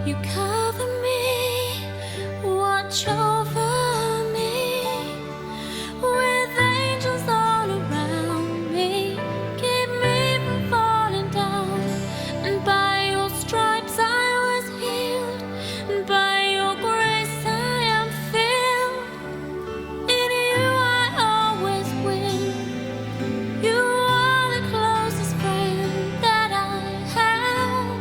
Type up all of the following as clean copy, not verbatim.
You cover me, watch over me, with angels all around me, keep me from falling down. And by your stripes I was healed, and by your grace I am filled. In you I always win. You are the closest friend that I have.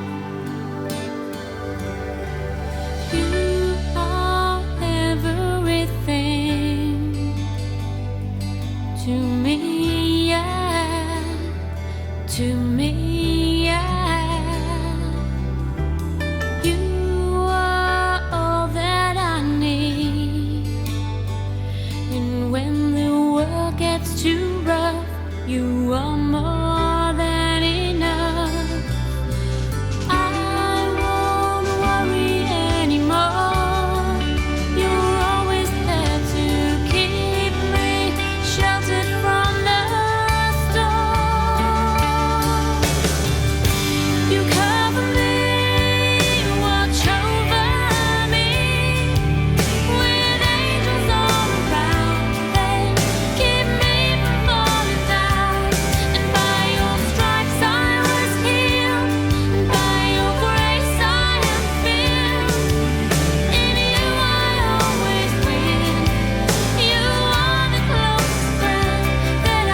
You are everything to me, yeah, to me, yeah. You are all that I need. And when the world gets too rough, you are more than enough. I won't worry anymore. You're always there to keep me sheltered from the storm. You cover me, watch over me, with angels all around. They keep me from falling down. And by your stripes I was healed, and by your grace I am filled. In you I always win. You are the closest friend that I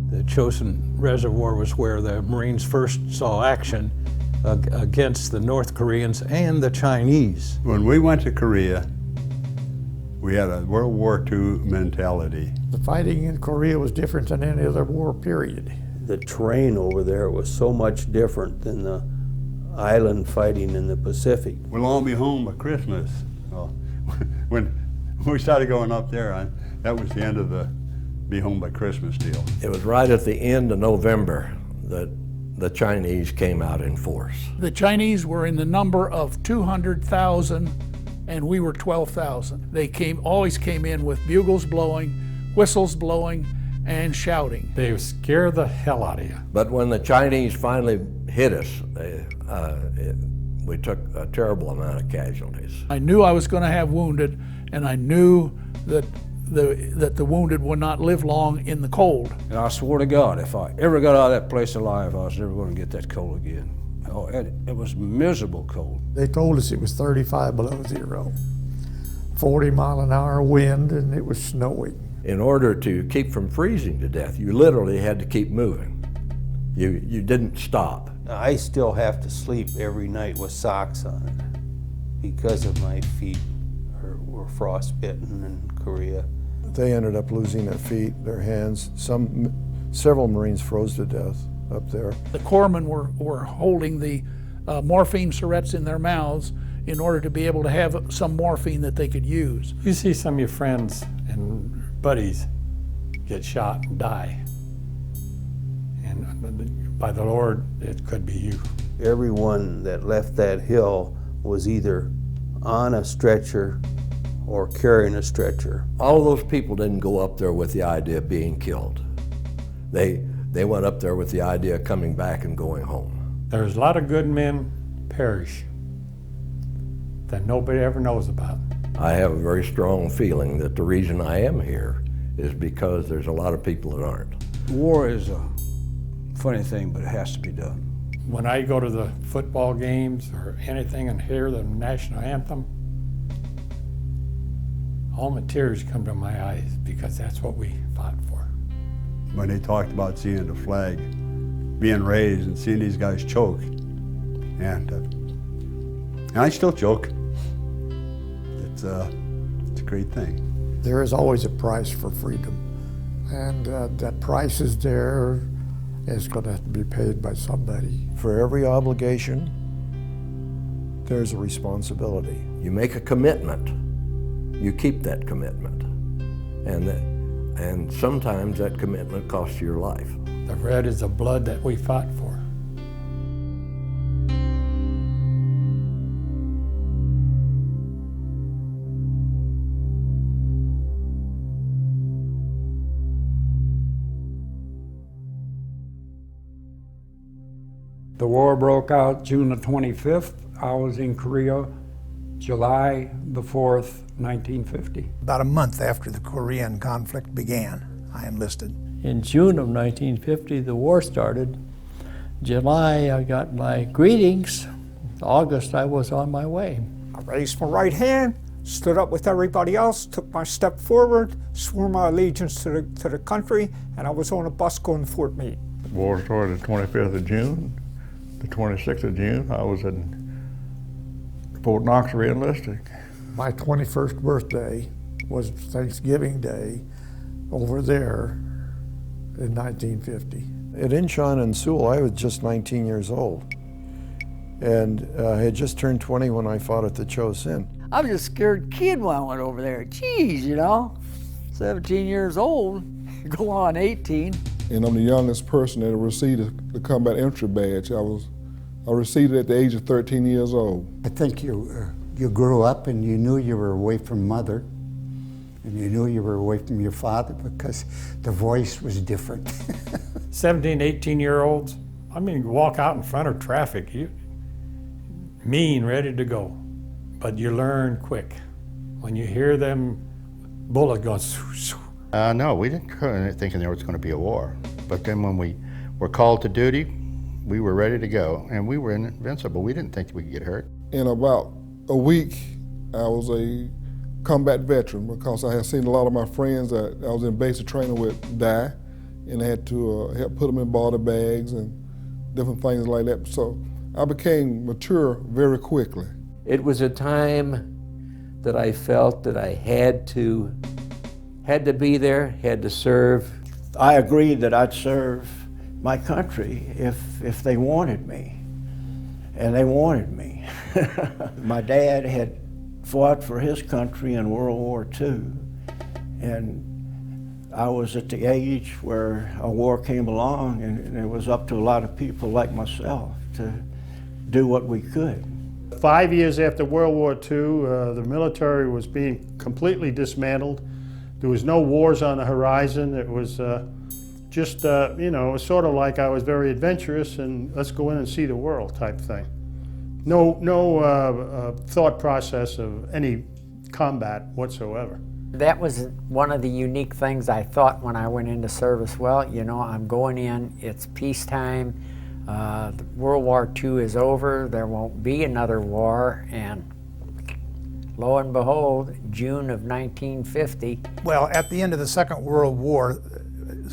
The Chosin Reservoir was where the Marines first saw action against the North Koreans and the Chinese. When we went to Korea, we had a World War II mentality. The fighting in Korea was different than any other war period. The terrain over there was so much different than the island fighting in the Pacific. We'll all be home by Christmas. Well, when we started going up there, that was the end of the be home by Christmas deal. It was right at the end of November that the Chinese came out in force. The Chinese were in the number of 200,000 and we were 12,000. They always came in with bugles blowing, whistles blowing, and shouting. They scare the hell out of you. But when the Chinese finally hit us, we took a terrible amount of casualties. I knew I was going to have wounded, and I knew that the wounded would not live long in the cold. And I swore to God, if I ever got out of that place alive, I was never going to get that cold again. Oh, it was miserable cold. They told us it was 35 below zero, 40-mile-an-hour wind, and it was snowing. In order to keep from freezing to death, you literally had to keep moving. You didn't stop. I still have to sleep every night with socks on it because of my feet were frostbitten in Korea. They ended up losing their feet, their hands. Several Marines froze to death up there. The corpsmen were holding the morphine syringes in their mouths in order to be able to have some morphine that they could use. You see some of your friends and buddies get shot and die. And by the Lord, it could be you. Everyone that left that hill was either on a stretcher or carrying a stretcher. All those people didn't go up there with the idea of being killed. They went up there with the idea of coming back and going home. There's a lot of good men perish that nobody ever knows about. I have a very strong feeling that the reason I am here is because there's a lot of people that aren't. War is a funny thing, but it has to be done. When I go to the football games or anything and hear the national anthem, all my tears come to my eyes because that's what we fought for. When they talked about seeing the flag being raised and seeing these guys choke, and I still choke. It's a great thing. There is always a price for freedom, and that price is there. It's going to have to be paid by somebody. For every obligation there's a responsibility. You make a commitment, you keep that commitment. And sometimes that commitment costs you your life. The red is the blood that we fought for. The war broke out June the 25th. I was in Korea July the 4th, 1950. About a month after the Korean conflict began, I enlisted. In June of 1950, the war started. July, I got my greetings. August, I was on my way. I raised my right hand, stood up with everybody else, took my step forward, swore my allegiance to the country, and I was on a bus going to Fort Meade. The war started the 25th of June. The 26th of June, I was in Fort Knox re-enlisting. My 21st birthday was Thanksgiving Day over there in 1950. At Incheon and Sewell, I was just 19 years old. And I had just turned 20 when I fought at the Chosin. I was just a scared kid when I went over there. Geez, you know, 17 years old, go on 18. And I'm the youngest person that received the combat infantry badge. I received it at the age of 13 years old. I think you grew up and you knew you were away from mother, and you knew you were away from your father because the voice was different. 17, 18-year-olds, I mean, you walk out in front of traffic, you mean, ready to go, but you learn quick. When you hear them bullet going, no, we didn't go thinking there was going to be a war. But then when we were called to duty, we were ready to go, and we were invincible. We didn't think we could get hurt. In about a week, I was a combat veteran because I had seen a lot of my friends that I was in basic training with die, and I had to help put them in body bags and different things like that. So I became mature very quickly. It was a time that I felt that I had to be there, had to serve. I agreed that I'd serve my country if they wanted me, and they wanted me. My dad had fought for his country in World War II, and I was at the age where a war came along, and it was up to a lot of people like myself to do what we could. 5 years after World War II, the military was being completely dismantled. There was no wars on the horizon. It was just, you know, it was sort of like I was very adventurous and let's go in and see the world type thing. No thought process of any combat whatsoever. That was one of the unique things I thought when I went into service. Well, you know, I'm going in, it's peacetime, World War II is over, there won't be another war, and lo and behold, June of 1950. Well, at the end of the Second World War,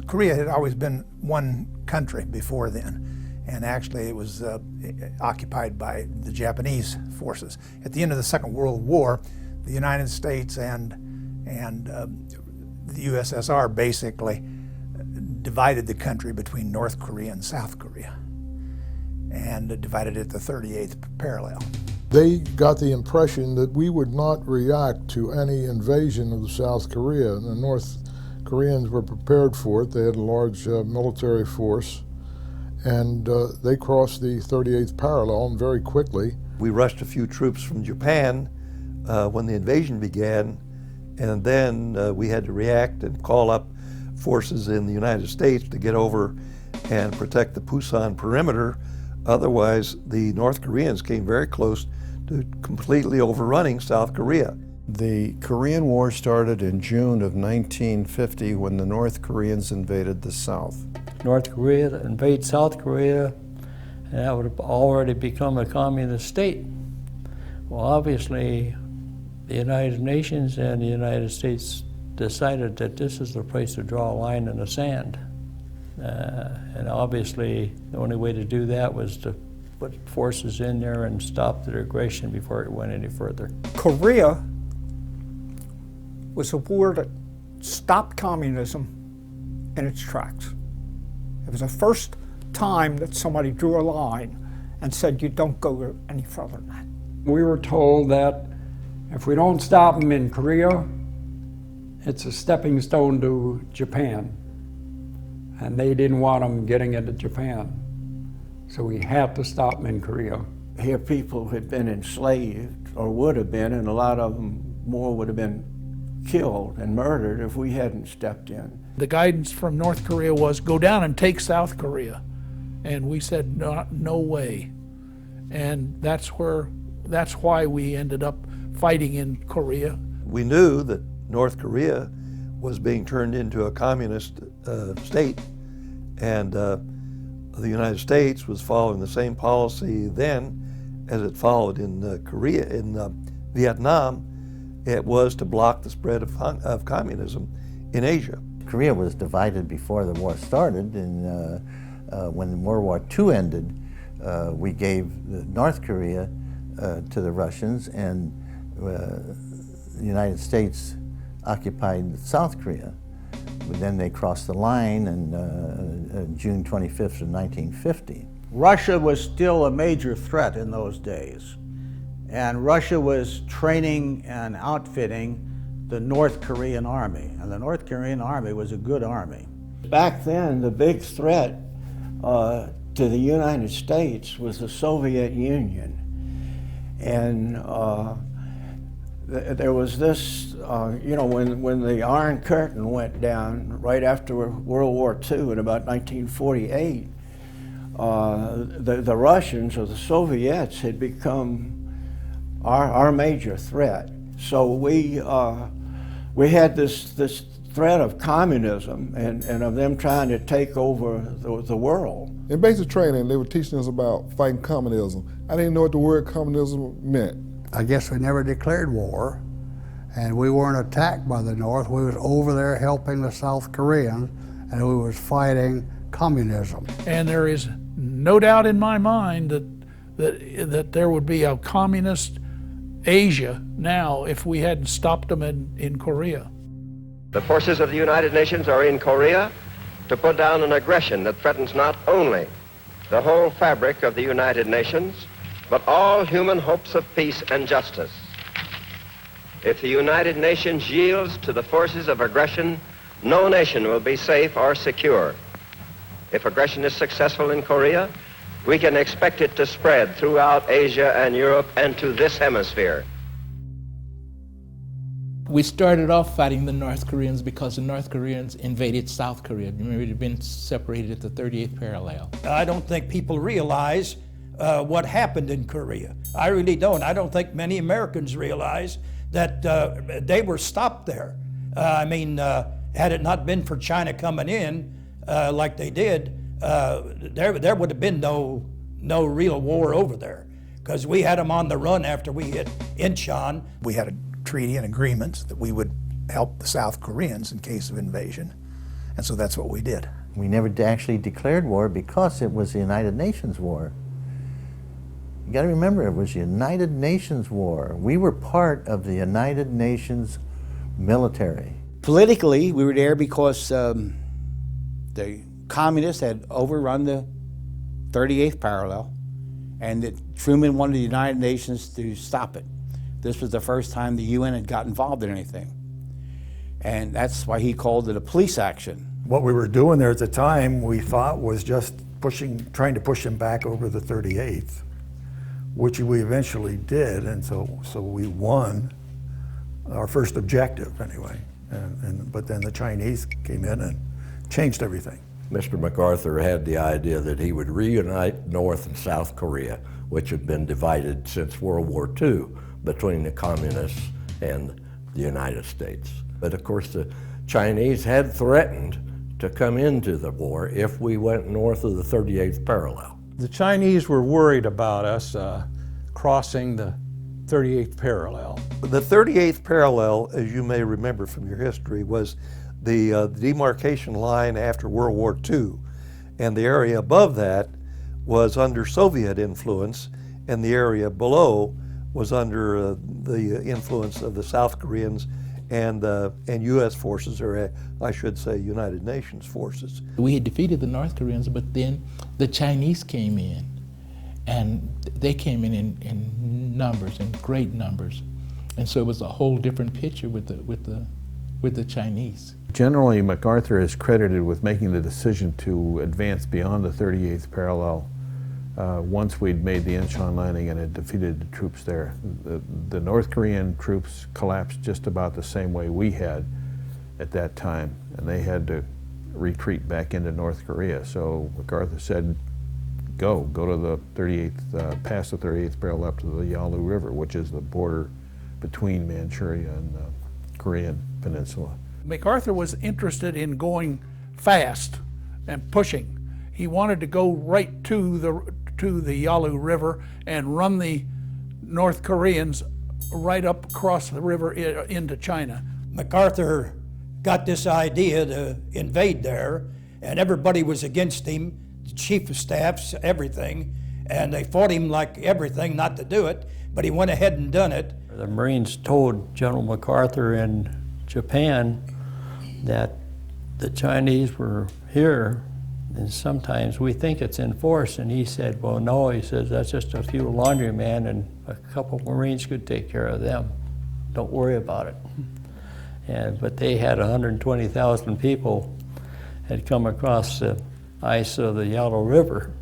Korea had always been one country before then, and actually it was occupied by the Japanese forces. At the end of the Second World War, the United States and the USSR basically divided the country between North Korea and South Korea, and divided it the 38th parallel. They got the impression that we would not react to any invasion of South Korea. The North Koreans were prepared for it. They had a large military force, and they crossed the 38th parallel, and very quickly. We rushed a few troops from Japan when the invasion began, and then we had to react and call up forces in the United States to get over and protect the Pusan perimeter. Otherwise, the North Koreans came very close to completely overrunning South Korea. The Korean War started in June of 1950 when the North Koreans invaded the South. North Korea invade South Korea, and that would have already become a communist state. Well, obviously, the United Nations and the United States decided that this is the place to draw a line in the sand. And obviously, the only way to do that was to put forces in there and stop their aggression before it went any further. Korea was a war that stopped communism in its tracks. It was the first time that somebody drew a line and said, you don't go any further than that. We were told that if we don't stop them in Korea, it's a stepping stone to Japan. And they didn't want them getting into Japan. So we had to stop them in Korea. Here people had been enslaved, or would have been, and a lot of them more would have been killed and murdered if we hadn't stepped in. The guidance from North Korea was go down and take South Korea. And we said, no way. And that's why we ended up fighting in Korea. We knew that North Korea was being turned into a communist state, and the United States was following the same policy then as it followed in Korea. In Vietnam, it was to block the spread of communism in Asia. Korea was divided before the war started, and when World War II ended, we gave North Korea to the Russians, and the United States occupied South Korea. But then they crossed the line on June 25th of 1950. Russia was still a major threat in those days, and Russia was training and outfitting the North Korean army, and the North Korean army was a good army. Back then, the big threat to the United States was the Soviet Union. And there was this, you know, when the Iron Curtain went down right after World War II in about 1948, the Russians or the Soviets had become our major threat. So we had this threat of communism and of them trying to take over the world. In basic training, they were teaching us about fighting communism. I didn't know what the word communism meant. I guess we never declared war, and we weren't attacked by the North. We was over there helping the South Koreans, and we was fighting communism. And there is no doubt in my mind that there would be a communist Asia now if we hadn't stopped them in Korea. The forces of the United Nations are in Korea to put down an aggression that threatens not only the whole fabric of the United Nations, but all human hopes of peace and justice. If the United Nations yields to the forces of aggression, no nation will be safe or secure. If aggression is successful in Korea, we can expect it to spread throughout Asia and Europe and to this hemisphere. We started off fighting the North Koreans because the North Koreans invaded South Korea. Remember, it had been separated at the 38th parallel. I don't think people realize what happened in Korea. I really don't. I don't think many Americans realize that they were stopped there. I mean, had it not been for China coming in like they did, there would have been no real war over there, because we had them on the run after we hit Incheon. We had a treaty and agreements that we would help the South Koreans in case of invasion, and so that's what we did. We never actually declared war because it was the United Nations war. You got to remember, it was the United Nations war. We were part of the United Nations military. Politically, we were there because the communists had overrun the 38th parallel, and that Truman wanted the United Nations to stop it. This was the first time the UN had got involved in anything. And that's why he called it a police action. What we were doing there at the time, we thought, was just trying to push them back over the 38th, which we eventually did, and so we won our first objective anyway. But then the Chinese came in and changed everything. Mr. MacArthur had the idea that he would reunite North and South Korea, which had been divided since World War II between the communists and the United States. But of course, the Chinese had threatened to come into the war if we went north of the 38th parallel. The Chinese were worried about us crossing the 38th parallel. The 38th parallel, as you may remember from your history, was the demarcation line after World War II. And the area above that was under Soviet influence, and the area below was under the influence of the South Koreans and U.S. forces, or I should say United Nations forces. We had defeated the North Koreans, but then the Chinese came in And they came in numbers, in great numbers. And so it was a whole different picture with the Chinese. Generally, MacArthur is credited with making the decision to advance beyond the 38th parallel once we'd made the Incheon landing and had defeated the troops there. The North Korean troops collapsed just about the same way we had at that time, and they had to retreat back into North Korea. So MacArthur said, go to the 38th, past the 38th parallel up to the Yalu River, which is the border between Manchuria and the Korean Peninsula. MacArthur was interested in going fast and pushing. He wanted to go right to the Yalu River and run the North Koreans right up across the river into China. MacArthur got this idea to invade there, and everybody was against him, the chief of staffs, everything, and they fought him like everything not to do it, but he went ahead and done it. The Marines told General MacArthur in Japan that the Chinese were here, and sometimes we think it's in force, and he said, well, no, he says, that's just a few laundrymen, and a couple Marines could take care of them. Don't worry about it. But they had 120,000 people had come across the ice of the Yalu River,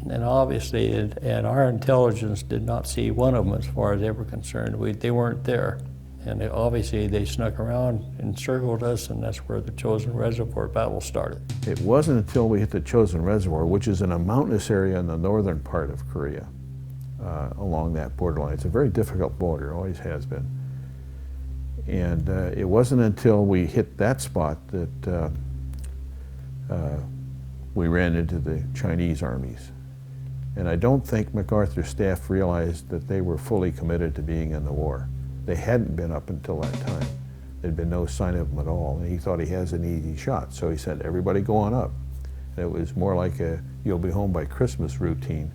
and obviously, and our intelligence did not see one of them as far as they were concerned. They weren't there. And obviously they snuck around, encircled us, and that's where the Chosin Reservoir battle started. It wasn't until we hit the Chosin Reservoir, which is in a mountainous area in the northern part of Korea, along that borderline. It's a very difficult border, always has been. And it wasn't until we hit that spot that we ran into the Chinese armies. And I don't think MacArthur's staff realized that they were fully committed to being in the war. They hadn't been up until that time. There'd been no sign of them at all, and he thought he has an easy shot. So he said, everybody go on up. And it was more like a you'll be home by Christmas routine.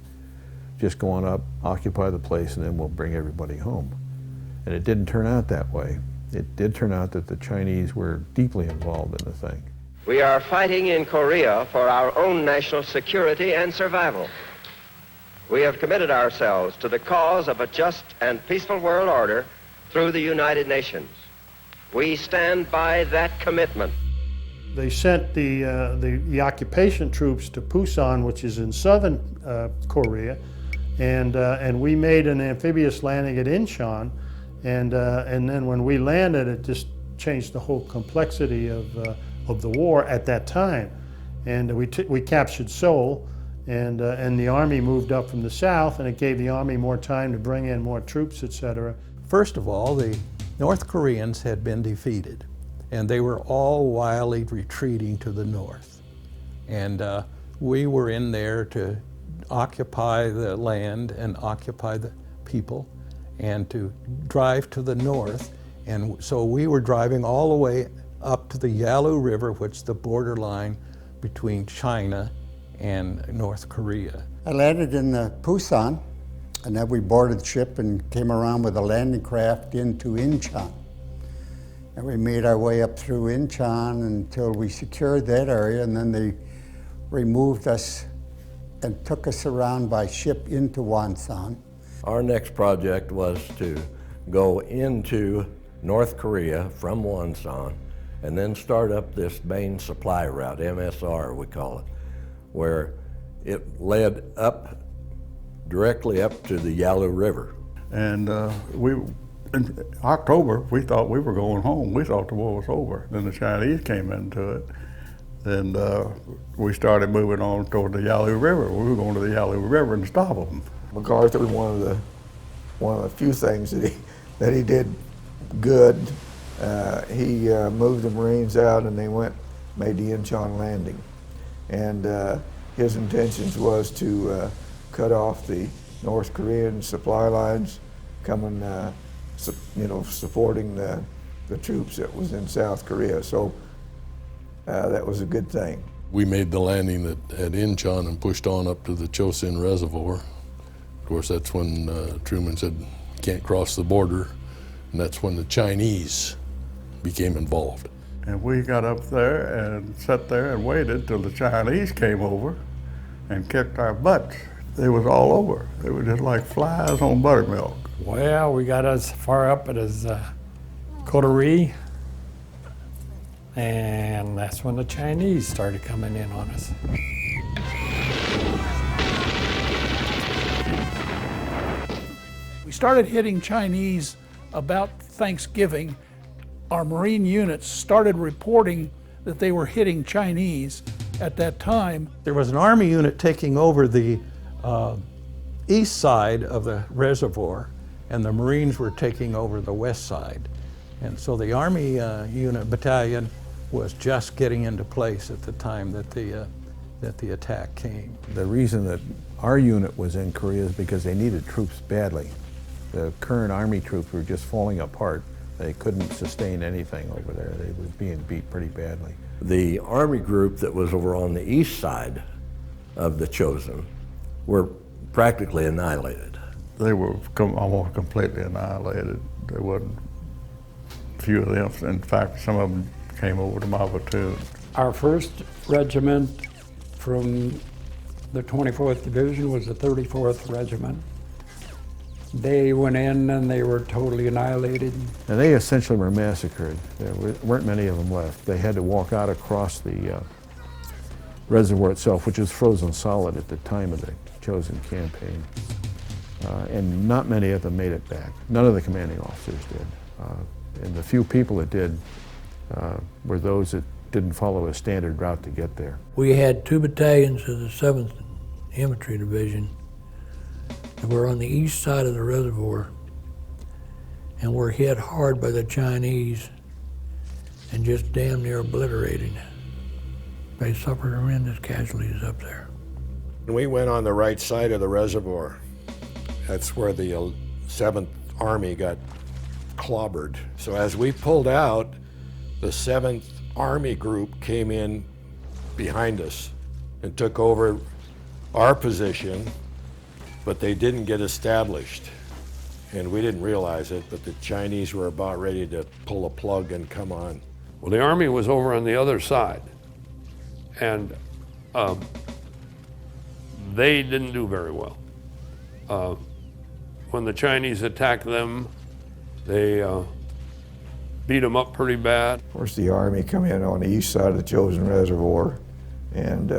Just go on up, occupy the place, and then we'll bring everybody home. And it didn't turn out that way. It did turn out that the Chinese were deeply involved in the thing. We are fighting in Korea for our own national security and survival. We have committed ourselves to the cause of a just and peaceful world order through the United Nations. We stand by that commitment. They sent the occupation troops to Pusan, which is in southern Korea, and we made an amphibious landing at Incheon, and then when we landed, it just changed the whole complexity of the war at that time. And we captured Seoul, and the army moved up from the south, and it gave the army more time to bring in more troops, etc. First of all, the North Koreans had been defeated, and they were all wildly retreating to the north. And we were in there to occupy the land and occupy the people and to drive to the north. And so we were driving all the way up to the Yalu River, which is the borderline between China and North Korea. I landed in Pusan, and then we boarded the ship and came around with a landing craft into Incheon. And we made our way up through Incheon until we secured that area, and then they removed us and took us around by ship into Wonsan. Our next project was to go into North Korea from Wonsan and then start up this main supply route, MSR we call it, where it led up, directly up to the Yalu River. And in October, we thought we were going home. We thought the war was over. Then the Chinese came into it, and we started moving on toward the Yalu River. We were going to the Yalu River and stop them. MacArthur, one of the few things that he did good, he moved the Marines out, and they made the Incheon landing. And his intentions was to cut off the North Korean supply lines coming, supporting the troops that was in South Korea. So that was a good thing. We made the landing at Incheon and pushed on up to the Chosin Reservoir. Of course, that's when Truman said, "You can't cross the border," and that's when the Chinese became involved. And we got up there and sat there and waited till the Chinese came over and kicked our butts. They was all over. They were just like flies on buttermilk. Well, we got as far up as Coterie, and that's when the Chinese started coming in on us. We started hitting Chinese about Thanksgiving. Our Marine units started reporting that they were hitting Chinese at that time. There was an Army unit taking over the east side of the reservoir, and the Marines were taking over the west side. And so the Army unit battalion was just getting into place at the time that the attack came. The reason that our unit was in Korea is because they needed troops badly. The current Army troops were just falling apart. They couldn't sustain anything over there. They were being beat pretty badly. The Army group that was over on the east side of the Chosin were practically annihilated. They were almost completely annihilated. There wasn't a few of them. In fact, some of them came over to my platoon. Our first regiment from the 24th Division was the 34th Regiment. They went in and they were totally annihilated. And they essentially were massacred. There weren't many of them left. They had to walk out across the reservoir itself, which was frozen solid at the time of the Chosin campaign. And not many of them made it back. None of the commanding officers did. And the few people that did were those that didn't follow a standard route to get there. We had 2 battalions of the 7th Infantry Division that were on the east side of the reservoir and were hit hard by the Chinese and just damn near obliterated. They suffered horrendous casualties up there. We went on the right side of the reservoir. That's where the 7th Army got clobbered. So as we pulled out, the 7th Army group came in behind us and took over our position, but they didn't get established. And we didn't realize it, but the Chinese were about ready to pull a plug and come on. Well, the Army was over on the other side, and they didn't do very well. When the Chinese attacked them, they beat them up pretty bad. Of course, the Army come in on the east side of the Chosin Reservoir, and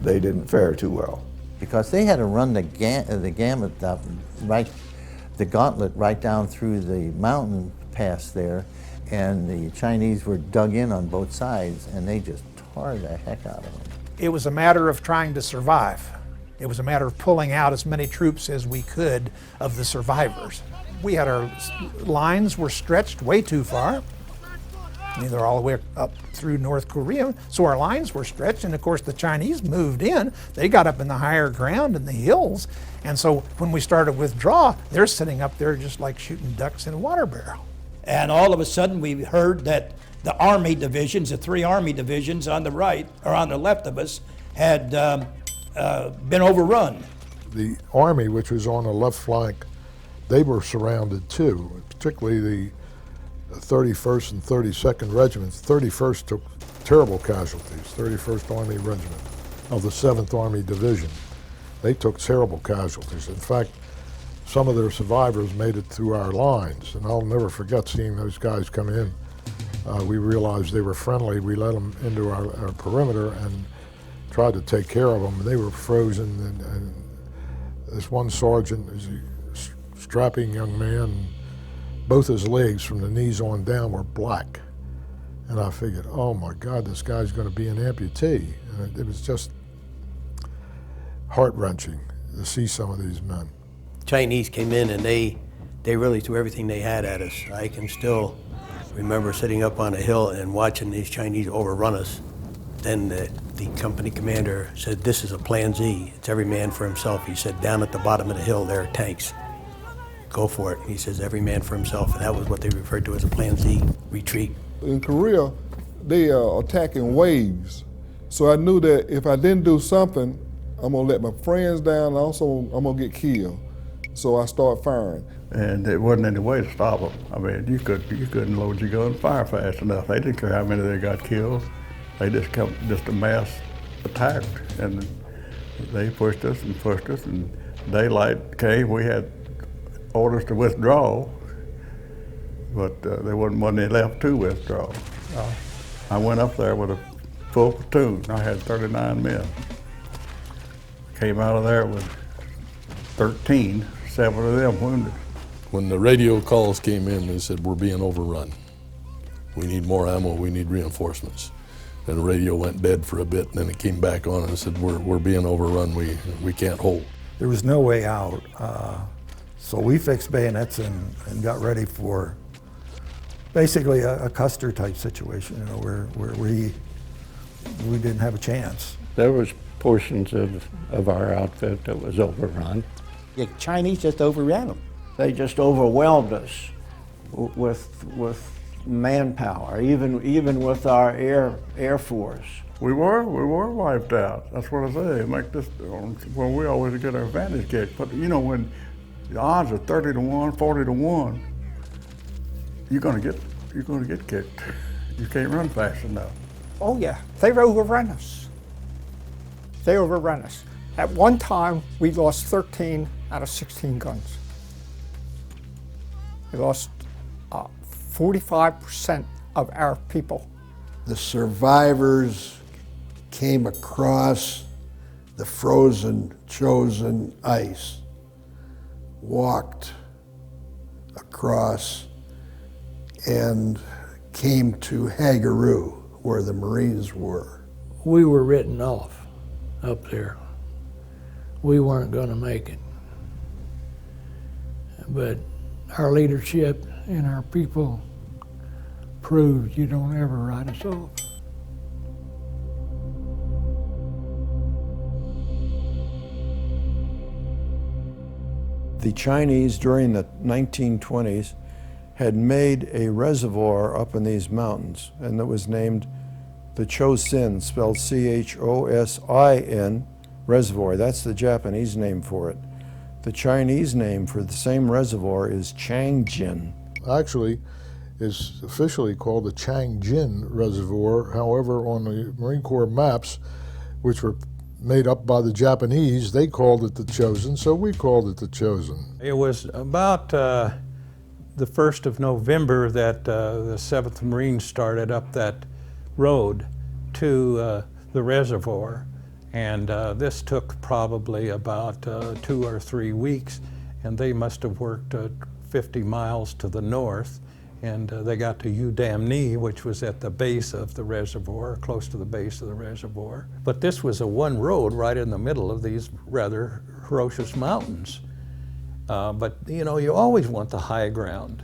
they didn't fare too well. Because they had to run the gamut the gauntlet right down through the mountain pass there, and the Chinese were dug in on both sides, and they just tore the heck out of them. It was a matter of trying to survive. It was a matter of pulling out as many troops as we could of the survivors. We had our lines were stretched way too far. I mean, they're all the way up through North Korea, so our lines were stretched, and of course the Chinese moved in. They got up in the higher ground in the hills, and so when we started to withdraw, they're sitting up there just like shooting ducks in a water barrel. And all of a sudden we heard that the Army divisions, the 3 Army divisions on the right, or on the left of us, had been overrun. The Army, which was on the left flank, they were surrounded too, particularly the 31st and 32nd Regiments. 31st took terrible casualties, 31st Army Regiment of the 7th Army Division. They took terrible casualties. In fact, some of their survivors made it through our lines, and I'll never forget seeing those guys come in. We realized they were friendly. We let them into our perimeter and tried to take care of them. They were frozen, and this one sergeant is a strapping young man. Both his legs from the knees on down were black. And I figured, oh my God, this guy's going to be an amputee. And it was just heart-wrenching to see some of these men. Chinese came in and they really threw everything they had at us. I can still remember sitting up on a hill and watching these Chinese overrun us. Then the company commander said, "This is a Plan Z. It's every man for himself." He said, "Down at the bottom of the hill, there are tanks. Go for it." He says, "Every man for himself." And that was what they referred to as a Plan Z retreat. In Korea, they are attacking waves. So I knew that if I didn't do something, I'm gonna let my friends down, and also I'm gonna get killed. So I start firing. And there wasn't any way to stop them. I mean, you couldn't load your gun and fire fast enough. They didn't care how many they got killed. They just a mass attacked, and they pushed us, and daylight came. We had orders to withdraw, but there wasn't any left to withdraw. I went up there with a full platoon. I had 39 men. Came out of there with 13, 7 of them wounded. When the radio calls came in, they said, we're being overrun. We need more ammo, we need reinforcements. And the radio went dead for a bit, and then it came back on and said, we're being overrun, we can't hold. There was no way out, so we fixed bayonets and got ready for basically a Custer type situation, you know, where we didn't have a chance. There was portions of our outfit that was overrun. The Chinese just overran them. They just overwhelmed us with manpower, even with our air force. We were wiped out. That's what I say. Make this, well, we always get our advantage kicked. But you know, when the odds are 30 to 1, 40 to 1, you're gonna get kicked. You can't run fast enough. Oh yeah, they overrun us. They overrun us. At one time, we lost 13 out of 16 guns. We lost 45% of our people. The survivors came across the frozen, chosen ice, walked across, and came to Hagaru, where the Marines were. We were written off up there. We weren't going to make it. But our leadership and our people proved you don't ever write us off. The Chinese during the 1920s had made a reservoir up in these mountains, and that was named the Chosin, spelled C-H-O-S-I-N, reservoir. That's the Japanese name for it. The Chinese name for the same reservoir is Changjin. Actually, is officially called the Changjin Reservoir. However, on the Marine Corps maps, which were made up by the Japanese, they called it the Chosin, so we called it the Chosin. It was about the 1st of November that the 7th Marines started up that road to the reservoir. And this took probably about 2 or 3 weeks, and they must have worked 50 miles to the north, and they got to Udamni, which was at the base of the reservoir, close to the base of the reservoir. But this was a one road right in the middle of these rather ferocious mountains. But you know, you always want the high ground.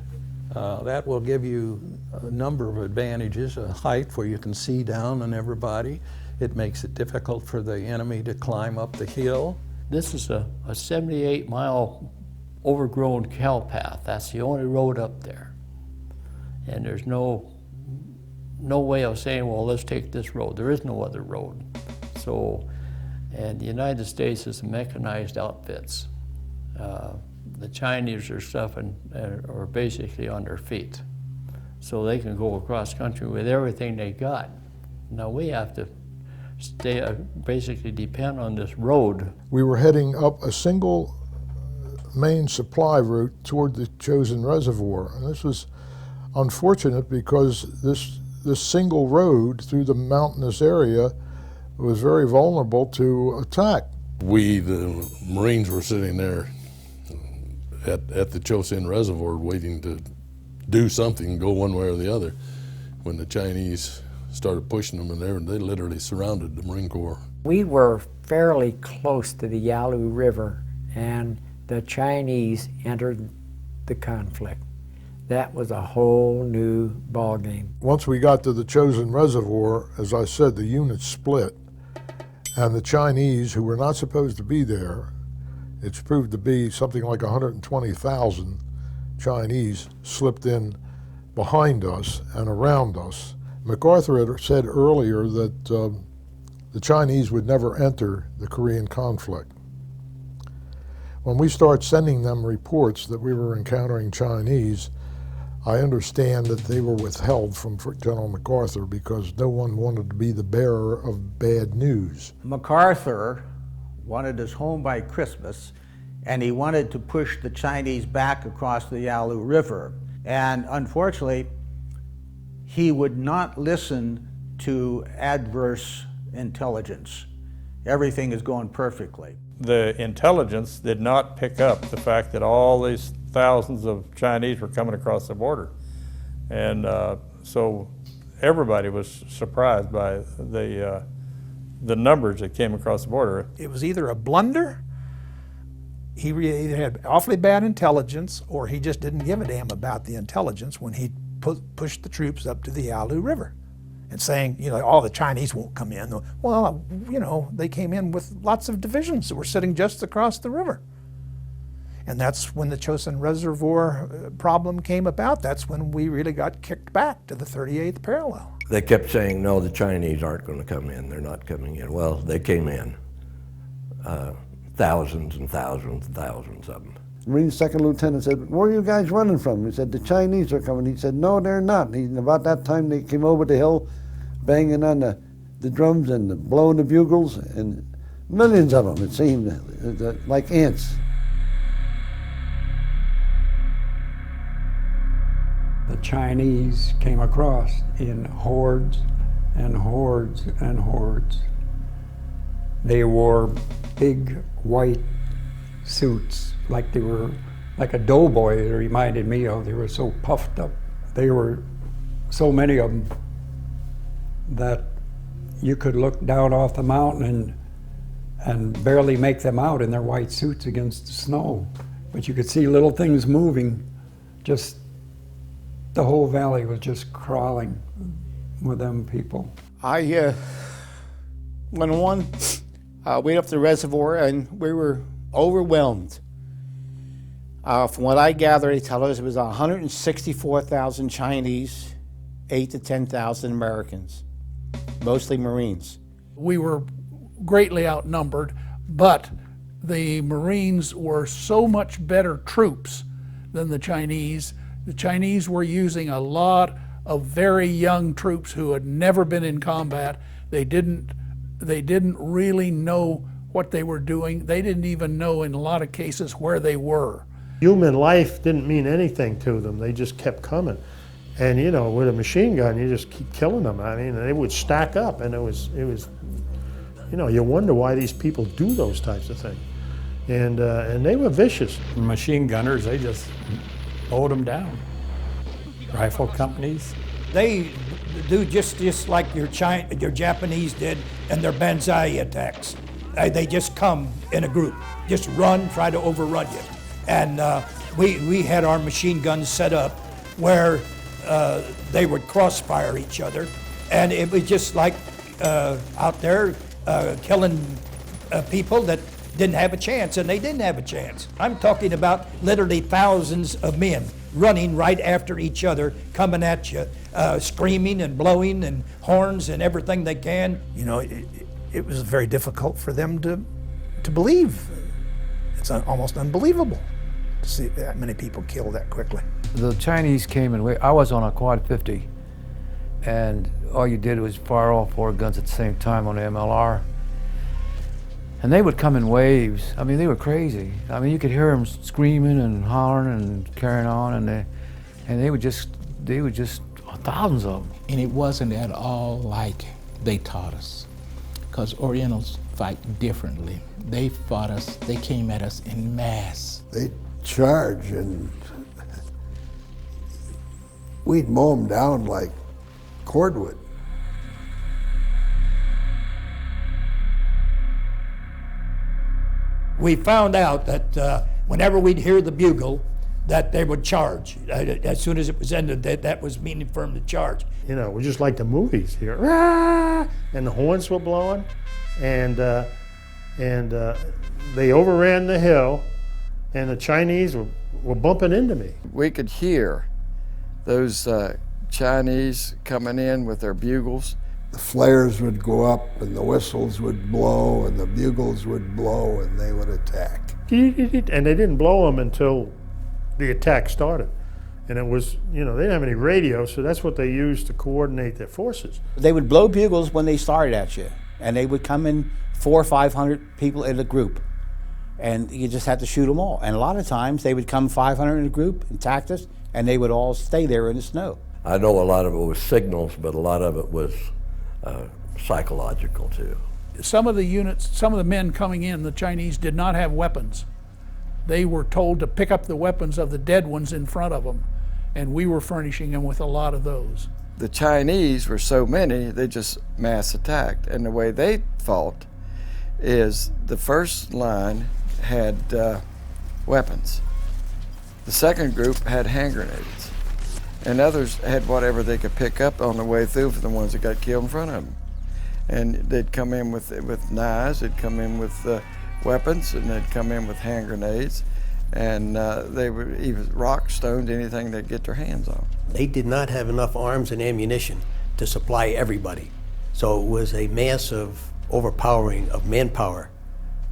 That will give you a number of advantages, a height where you can see down on everybody. It makes it difficult for the enemy to climb up the hill. This is a 78-mile overgrown cow path. That's the only road up there. And there's no way of saying, well, let's take this road. There is no other road. So, and the United States is mechanized outfits. The Chinese are are basically on their feet. So they can go across country with everything they got. Now we have to basically depend on this road. We were heading up a single main supply route toward the Chosin Reservoir. And this was unfortunate because this single road through the mountainous area was very vulnerable to attack. We, the Marines, were sitting there at the Chosin Reservoir waiting to do something, go one way or the other, when the Chinese started pushing them, and they literally surrounded the Marine Corps. We were fairly close to the Yalu River, and the Chinese entered the conflict. That was a whole new ballgame. Once we got to the Chosin Reservoir, as I said, the units split, and the Chinese, who were not supposed to be there, it's proved to be something like 120,000 Chinese slipped in behind us and around us. MacArthur had said earlier that the Chinese would never enter the Korean conflict. When we start sending them reports that we were encountering Chinese, I understand that they were withheld from General MacArthur because no one wanted to be the bearer of bad news. MacArthur wanted us home by Christmas, and he wanted to push the Chinese back across the Yalu River. And unfortunately, he would not listen to adverse intelligence. Everything is going perfectly. The intelligence did not pick up the fact that all these thousands of Chinese were coming across the border. And so everybody was surprised by the numbers that came across the border. It was either a blunder, he either had awfully bad intelligence, or he just didn't give a damn about the intelligence when he pushed the troops up to the Yalu River and saying, you know, all the Chinese won't come in. Well, you know, they came in with lots of divisions that were sitting just across the river. And that's when the Chosin Reservoir problem came about. That's when we really got kicked back to the 38th parallel. They kept saying, no, the Chinese aren't going to come in. They're not coming in. Well, they came in. Thousands and thousands and thousands of them. Marine second lieutenant said, where are you guys running from? He said, the Chinese are coming. He said, no, they're not. About that time they came over the hill, banging on the drums and blowing the bugles, and millions of them, it seemed, like ants. The Chinese came across in hordes and hordes and hordes. They wore big white suits, like they were like a doughboy, it reminded me of. They were so puffed up. They were so many of them that you could look down off the mountain and barely make them out in their white suits against the snow. But you could see little things moving. Just the whole valley was just crawling with them people. I went on way up the reservoir, and we were overwhelmed. From what I gather, they tell us it was 164,000 Chinese, 8 to 10,000 Americans, mostly Marines. We were greatly outnumbered, but the Marines were so much better troops than the Chinese. The Chinese were using a lot of very young troops who had never been in combat. They didn't really know what they were doing. They didn't even know, in a lot of cases, where they were. Human life didn't mean anything to them. They just kept coming. And you know, with a machine gun, you just keep killing them. I mean, they would stack up, and it was, you know, you wonder why these people do those types of things. And they were vicious. Machine gunners, they just mowed them down. Rifle companies. They do just like your Japanese did in their Banzai attacks. They just come in a group, just run, try to overrun you. And we had our machine guns set up where they would crossfire each other, and it was just like out there killing people that didn't have a chance, and they didn't have a chance. I'm talking about literally thousands of men running right after each other, coming at you, screaming and blowing and horns and everything they can. You know, it was very difficult for them to believe. It's almost unbelievable to see that many people killed that quickly. The Chinese came and I was on a Quad 50, and all you did was fire all 4 guns at the same time on the MLR. And they would come in waves. I mean, they were crazy. I mean, you could hear them screaming and hollering and carrying on, and they would just thousands of them. And it wasn't at all like they taught us, because Orientals fight differently. They fought us, they came at us in mass. They charge, and we'd mow them down like cordwood. We found out that whenever we'd hear the bugle, that they would charge. As soon as it was ended, that was meaning for them to charge. You know, we're just like the movies here. Ah! And the horns were blowing, and they overran the hill, and the Chinese were bumping into me. We could hear those Chinese coming in with their bugles. The flares would go up, and the whistles would blow, and the bugles would blow, and they would attack. And they didn't blow them until the attack started. And it was, you know, they didn't have any radio, so that's what they used to coordinate their forces. They would blow bugles when they started at you. and they would come in 400 or 500 people in a group, and you just had to shoot them all. And a lot of times they would come 500 in a group and attack us, and they would all stay there in the snow. I know a lot of it was signals, but a lot of it was psychological too. Some of the units, some of the men coming in, the Chinese, did not have weapons. They were told to pick up the weapons of the dead ones in front of them, and we were furnishing them with a lot of those. The Chinese were so many, they just mass attacked. And the way they fought is the first line had weapons. The second group had hand grenades. And others had whatever they could pick up on the way through for the ones that got killed in front of them. And they'd come in with knives, they'd come in with weapons, and they'd come in with hand grenades. And they would even rock, stones, anything they'd get their hands on. They did not have enough arms and ammunition to supply everybody. So it was a massive overpowering of manpower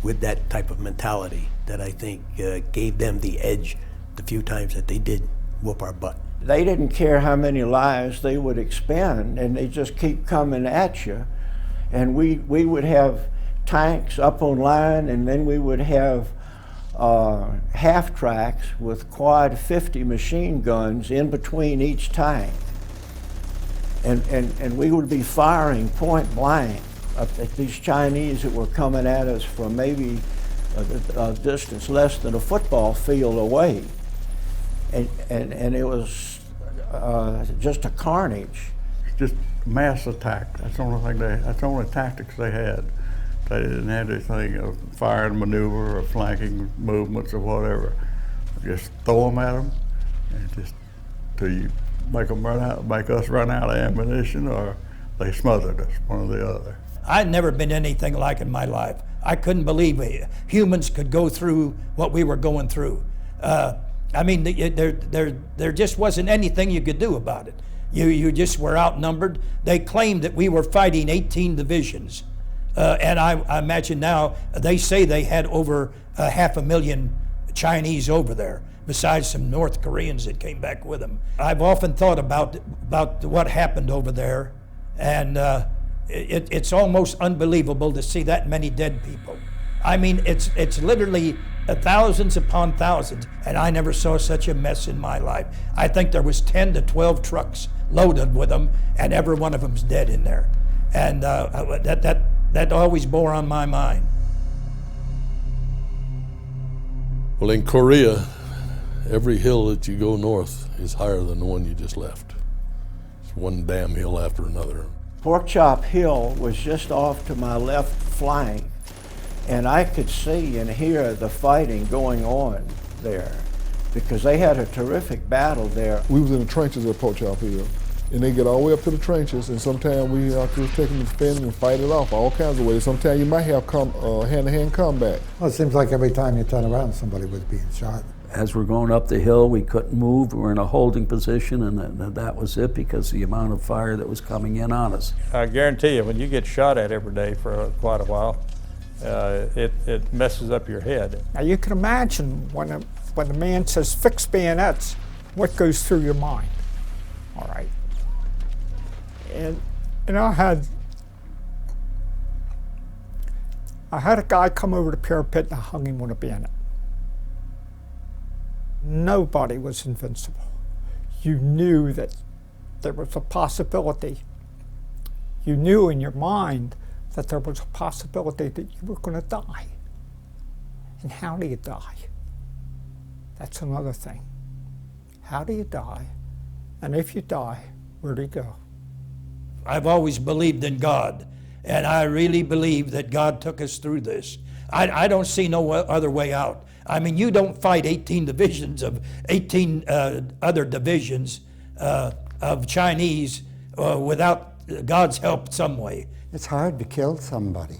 with that type of mentality that I think gave them the edge the few times that they did whoop our butt. They didn't care how many lives they would expend, and they just keep coming at you. And we would have tanks up on line, and then we would have half tracks with quad 50 machine guns in between each tank. And we would be firing point blank at these Chinese that were coming at us from maybe a distance less than a football field away. And it was just a carnage. Just mass attack. That's the only thing that's the only tactics they had. They didn't have anything of fire and maneuver or flanking movements or whatever. Just throw them at them, and just till you make us run out of ammunition, or they smothered us, one or the other. I'd never been anything like it in my life. I couldn't believe humans could go through what we were going through. I mean, there just wasn't anything you could do about it. You just were outnumbered. They claimed that we were fighting 18 divisions. And I imagine now, they say they had over 500,000 Chinese over there, besides some North Koreans that came back with them. I've often thought about what happened over there, and it's almost unbelievable to see that many dead people. I mean, it's literally thousands upon thousands, and I never saw such a mess in my life. I think there was 10 to 12 trucks loaded with them, and every one of them's dead in there. And that always bore on my mind. Well, in Korea, every hill that you go north is higher than the one you just left. It's one damn hill after another. Pork Chop Hill was just off to my left flank, and I could see and hear the fighting going on there because they had a terrific battle there. We was in the trenches at Pork Chop Hill, and they get all the way up to the trenches, and sometimes we have to take them to defend and fight it off all kinds of ways. Sometimes you might have hand-to-hand combat. Well, it seems like every time you turn around, somebody was being shot. As we're going up the hill, we couldn't move. We were in a holding position, and that was it because the amount of fire that was coming in on us. I guarantee you, when you get shot at every day for quite a while, it messes up your head. Now you can imagine when the man says fix bayonets, what goes through your mind, all right? And I had a guy come over the parapet and I hung him on a bayonet. Nobody was invincible. You knew that there was a possibility. You knew in your mind that there was a possibility that you were going to die. And how do you die? That's another thing. How do you die? And if you die, where do you go? I've always believed in God, and I really believe that God took us through this. I don't see no other way out. I mean, you don't fight 18 divisions of 18 other divisions of Chinese without God's help some way. It's hard to kill somebody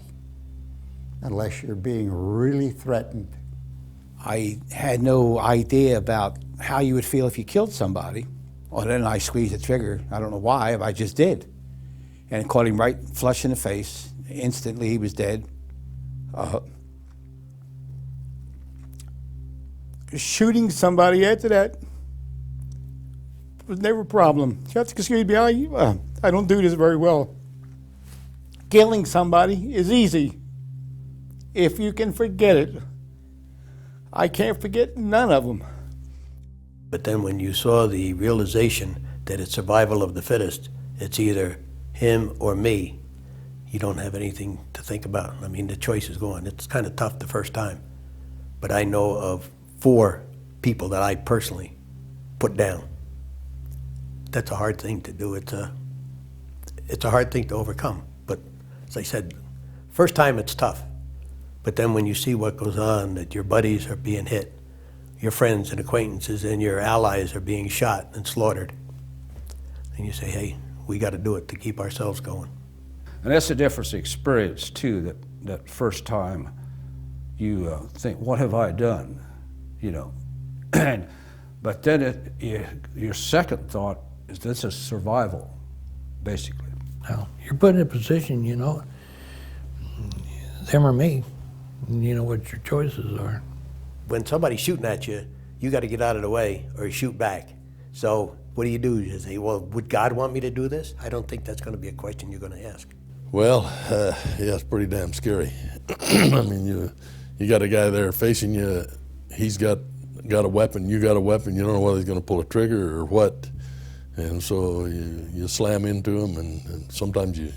unless you're being really threatened. I had no idea about how you would feel if you killed somebody. Well, then I squeezed the trigger. I don't know why, but I just did. And it caught him right flush in the face. Instantly, he was dead. Shooting somebody after that was never a problem. You have to excuse me, I don't do this very well. Killing somebody is easy if you can forget it. I can't forget none of them. But then when you saw the realization that it's survival of the fittest, it's either him or me, you don't have anything to think about. I mean, the choice is gone. It's kind of tough the first time. But I know of 4 people that I personally put down. That's a hard thing to do. It's a hard thing to overcome. But as I said, first time it's tough. But then when you see what goes on, that your buddies are being hit, your friends and acquaintances and your allies are being shot and slaughtered, and you say, hey, we got to do it to keep ourselves going. And that's a different experience too, that first time you think, what have I done? You know, but then your second thought is this is survival, basically. Now, you're put in a position, you know, them or me, you know what your choices are. When somebody's shooting at you, you got to get out of the way or shoot back. So what do? You say, well, would God want me to do this? I don't think that's going to be a question you're going to ask. Well, yeah, it's pretty damn scary. I mean, you got a guy there facing you. He's got a weapon. You got a weapon. You don't know whether he's going to pull a trigger or what. And so you slam into him, and sometimes you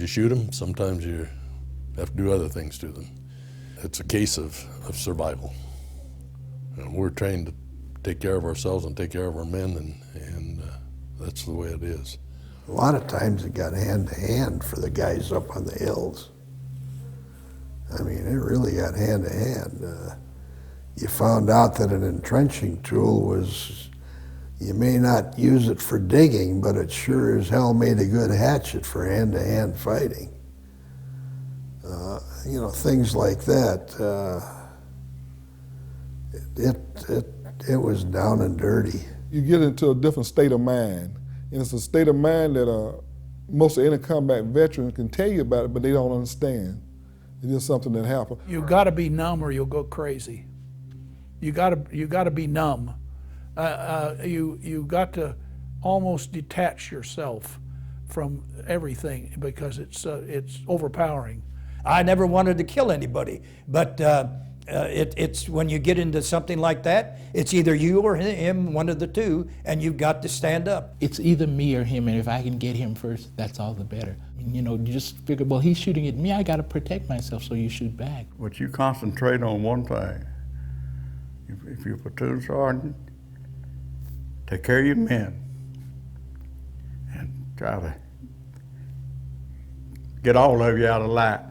shoot him. Sometimes you have to do other things to them. It's a case of survival. And we're trained to take care of ourselves and take care of our men, and that's the way it is. A lot of times it got hand to hand for the guys up on the hills. I mean, it really got hand to hand. You found out that an entrenching tool was, you may not use it for digging, but it sure as hell made a good hatchet for hand-to-hand fighting. You know, things like that. It was down and dirty. You get into a different state of mind, and it's a state of mind that most of any combat veterans can tell you about it, but they don't understand. It's just something that happened. You got to be numb or you'll go crazy. You got to be numb. You got to almost detach yourself from everything because it's overpowering. I never wanted to kill anybody, but it's when you get into something like that, it's either you or him, one of the two, and you've got to stand up. It's either me or him, and if I can get him first, that's all the better. You know, you just figure, well, he's shooting at me, I got to protect myself, so you shoot back. But you concentrate on one thing. If you're a platoon sergeant, take care of your men and try to get all of you out of line.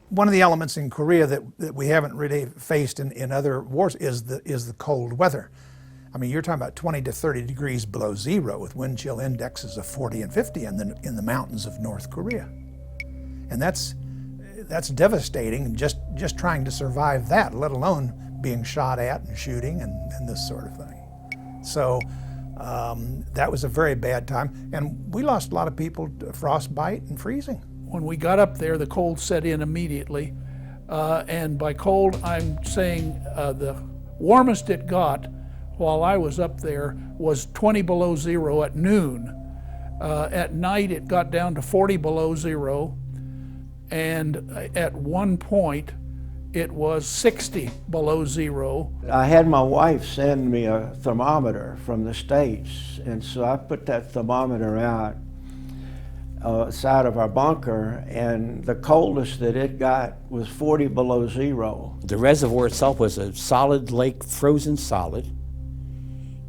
One of the elements in Korea that we haven't really faced in other wars is the cold weather. I mean, you're talking about 20 to 30 degrees below zero with wind chill indexes of 40 and 50 in the mountains of North Korea. And that's devastating, just trying to survive that, let alone being shot at and shooting and this sort of thing. So that was a very bad time. And we lost a lot of people to frostbite and freezing. When we got up there, the cold set in immediately. And by cold, I'm saying the warmest it got while I was up there was 20 below zero at noon. At night, it got down to 40 below zero. And at one point, it was 60 below zero. I had my wife send me a thermometer from the States, and so I put that thermometer out side of our bunker, and the coldest that it got was 40 below zero. The reservoir itself was a solid lake, frozen solid.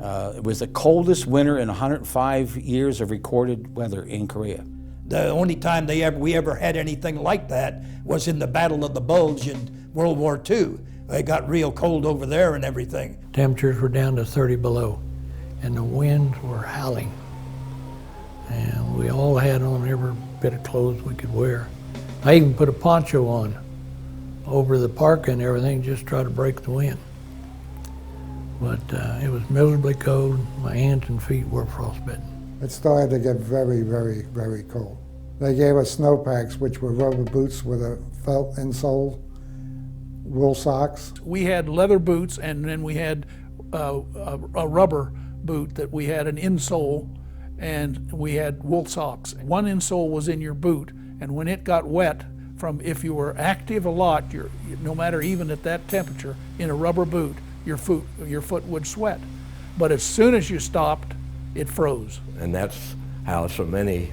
It was the coldest winter in 105 years of recorded weather in Korea. The only time we ever had anything like that was in the Battle of the Bulge in World War II. It got real cold over there and everything. Temperatures were down to 30 below, and the winds were howling. And we all had on every bit of clothes we could wear. I even put a poncho on over the parka and everything, just try to break the wind. But it was miserably cold. My hands and feet were frostbitten. It started to get very, very, very cold. They gave us snow packs, which were rubber boots with a felt insole, Wool socks. We had leather boots, and then we had a rubber boot that we had an insole, and we had wool socks. One insole was in your boot, and when it got wet, from if you were active a lot, no matter even at that temperature, in a rubber boot, your foot would sweat. But as soon as you stopped, it froze. And that's how so many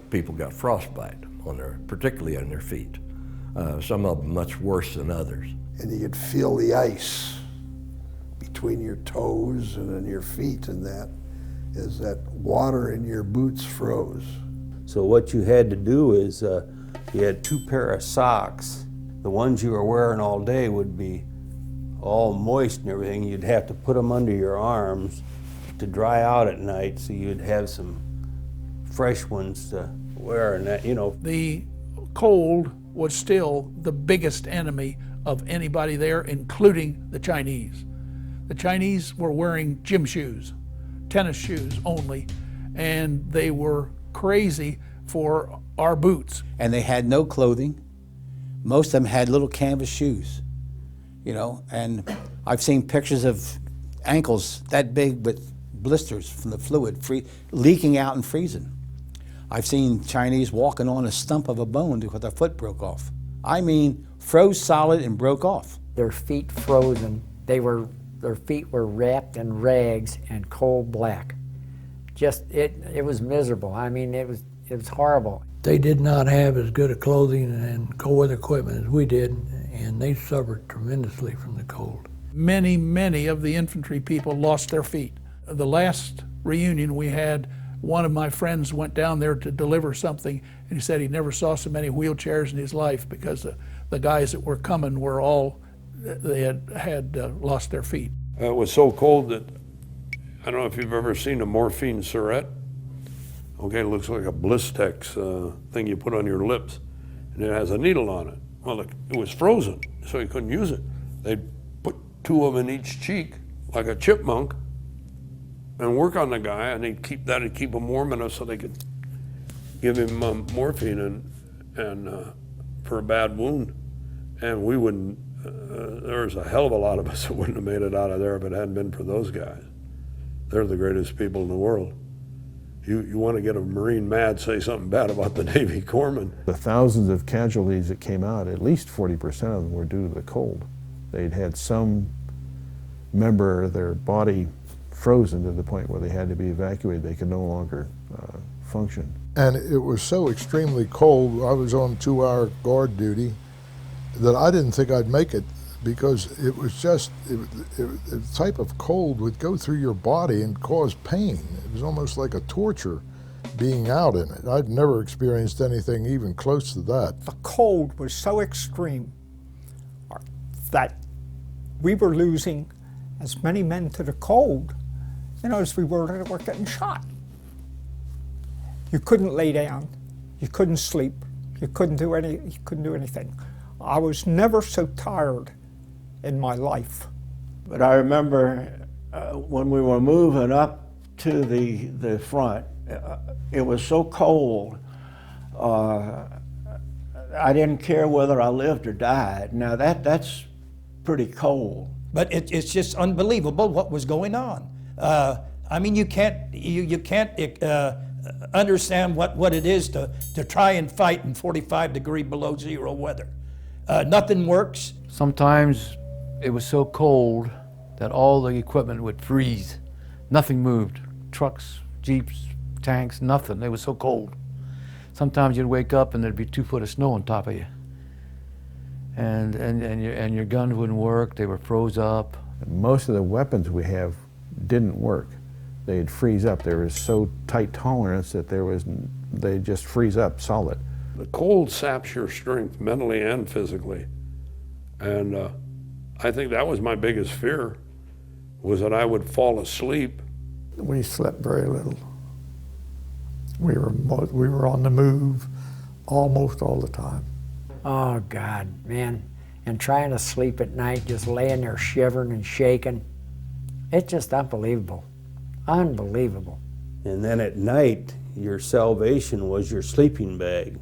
people got frostbite, particularly on their feet. Some of them much worse than others. And you could feel the ice between your toes and in your feet, and that is that water in your boots froze. So what you had to do is you had 2 pairs of socks. The ones you were wearing all day would be all moist and everything. You'd have to put them under your arms to dry out at night, so you'd have some fresh ones to wear, and that, you know. The cold was still the biggest enemy of anybody there, including the Chinese. The Chinese were wearing gym shoes, tennis shoes only, and they were crazy for our boots. And they had no clothing. Most of them had little canvas shoes, you know, and I've seen pictures of ankles that big with blisters from the fluid leaking out and freezing. I've seen Chinese walking on a stump of a bone because their foot broke off. I mean, froze solid and broke off. Their feet frozen. Their feet were wrapped in rags and coal black. It was miserable. I mean, it was horrible. They did not have as good a clothing and cold weather equipment as we did, and they suffered tremendously from the cold. Many, many of the infantry people lost their feet. The last reunion we had, one of my friends went down there to deliver something, and he said he never saw so many wheelchairs in his life because the guys that were coming were all, they had lost their feet. It was so cold that, I don't know if you've ever seen a morphine syringe. Okay, it looks like a Blistex thing you put on your lips, and it has a needle on it. Well, it was frozen, so you couldn't use it. They'd put 2 of them in each cheek, like a chipmunk, and work on the guy, and they'd keep him warm enough so they could give him morphine and for a bad wound. And we wouldn't, there was a hell of a lot of us that wouldn't have made it out of there if it hadn't been for those guys. They're the greatest people in the world. You want to get a Marine mad, say something bad about the Navy corpsmen. The thousands of casualties that came out, at least 40% of them were due to the cold. They'd had some member of their body frozen to the point where they had to be evacuated. They could no longer function. And it was so extremely cold, I was on 2-hour guard duty, that I didn't think I'd make it, because it was just, the type of cold would go through your body and cause pain. It was almost like a torture being out in it. I'd never experienced anything even close to that. The cold was so extreme that we were losing as many men to the cold, as we were that were getting shot. You couldn't lay down, you couldn't sleep, you couldn't do anything. I was never so tired in my life. But I remember when we were moving up to the front, it was so cold, I didn't care whether I lived or died. Now that's pretty cold. But it's just unbelievable what was going on. I mean, you can't understand what it is to try and fight in 45 degree below zero weather. Nothing works. Sometimes it was so cold that all the equipment would freeze. Nothing moved. Trucks, jeeps, tanks, nothing. It was so cold. Sometimes you'd wake up and there'd be 2 foot of snow on top of you. And your guns wouldn't work. They were froze up. Most of the weapons we have didn't work. They'd freeze up. There was so tight tolerance that they'd just freeze up solid. The cold saps your strength mentally and physically. And I think that was my biggest fear, was that I would fall asleep. We slept very little. We were on the move almost all the time. Oh God, man. And trying to sleep at night, just laying there shivering and shaking. It's just unbelievable. Unbelievable. And then at night, your salvation was your sleeping bag.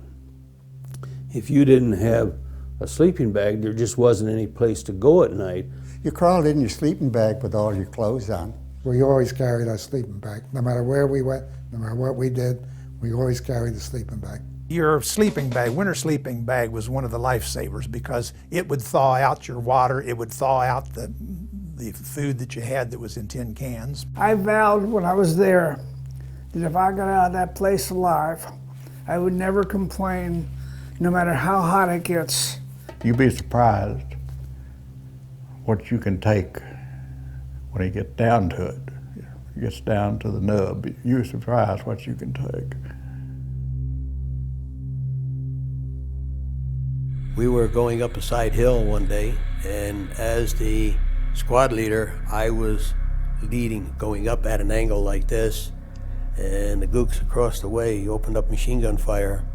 If you didn't have a sleeping bag, there just wasn't any place to go at night. You crawled in your sleeping bag with all your clothes on. We always carried our sleeping bag. No matter where we went, no matter what we did, we always carried the sleeping bag. Your sleeping bag, winter sleeping bag, was one of the lifesavers because it would thaw out your water, it would thaw out the food that you had that was in tin cans. I vowed when I was there that if I got out of that place alive, I would never complain, no matter how hot it gets. You'd be surprised what you can take when you get down to it. It gets down to the nub. You're surprised what you can take. We were going up a side hill one day, and as the squad leader, I was leading, going up at an angle like this, and the gooks across the way opened up machine gun fire.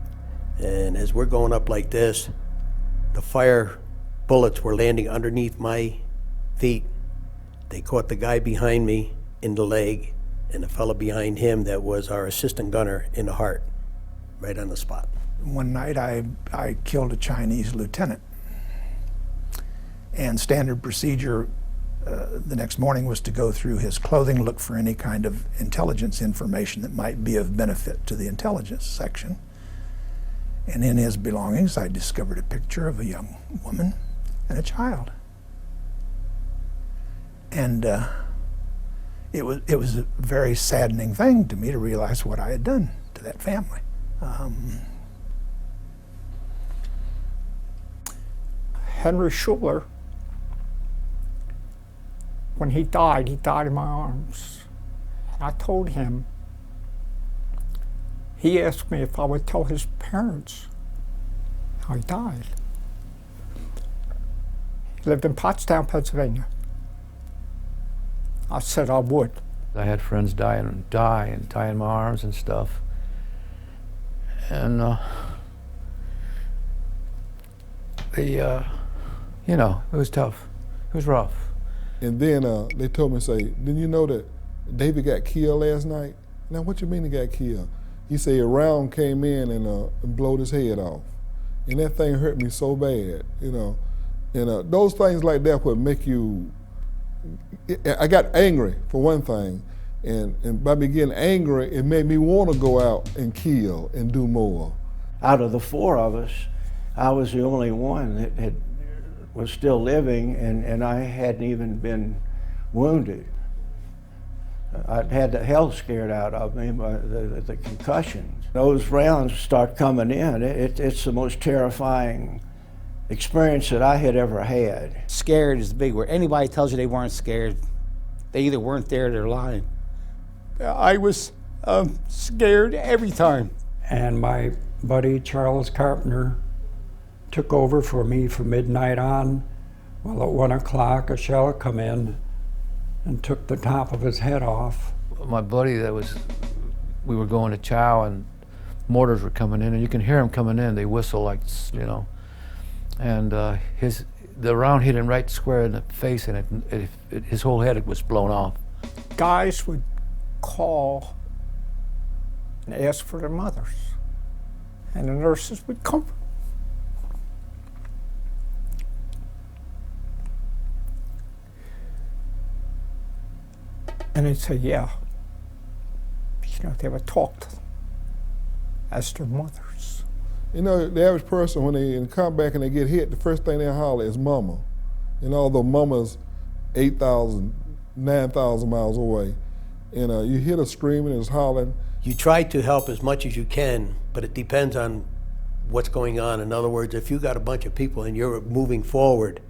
And as we're going up like this, the fire bullets were landing underneath my feet. They caught the guy behind me in the leg, and the fellow behind him that was our assistant gunner in the heart, right on the spot. One night I killed a Chinese lieutenant, and standard procedure the next morning was to go through his clothing, look for any kind of intelligence information that might be of benefit to the intelligence section. And in his belongings, I discovered a picture of a young woman and a child. And it was a very saddening thing to me to realize what I had done to that family. Henry Schuler, when he died in my arms. And I told him, he asked me if I would tell his parents how he died. He lived in Pottstown, Pennsylvania. I said I would. I had friends die in my arms and stuff. And you know, it was tough. It was rough. And then they told me, say, didn't you know that David got killed last night? Now, what you mean he got killed? He said a round came in and blowed his head off. And that thing hurt me so bad, you know. And those things like that would make you, I got angry for one thing. And by me getting angry, it made me want to go out and kill and do more. Out of the four of us, I was the only one that was still living, and I hadn't even been wounded. I'd had the hell scared out of me by the concussions. Those rounds start coming in. It's the most terrifying experience that I had ever had. Scared is the big word. Anybody tells you they weren't scared, they either weren't there or they're lying. I was scared every time. And my buddy Charles Carpenter took over for me from midnight on. Well, at 1 o'clock, a shell had come in and took the top of his head off. My buddy we were going to chow and mortars were coming in, and you can hear them coming in. They whistle like, you know. And the round hit him right square in the face, and his whole head was blown off. Guys would call and ask for their mothers, and the nurses would comfort. And they'd say, yeah. You know, they would talk to them as their mothers. You know, the average person, when they come back and they get hit, the first thing they holler is mama. And although mama's 8,000, 9,000 miles away, and you hear her screaming and hollering. You try to help as much as you can, but it depends on what's going on. In other words, if you got a bunch of people and you're moving forward,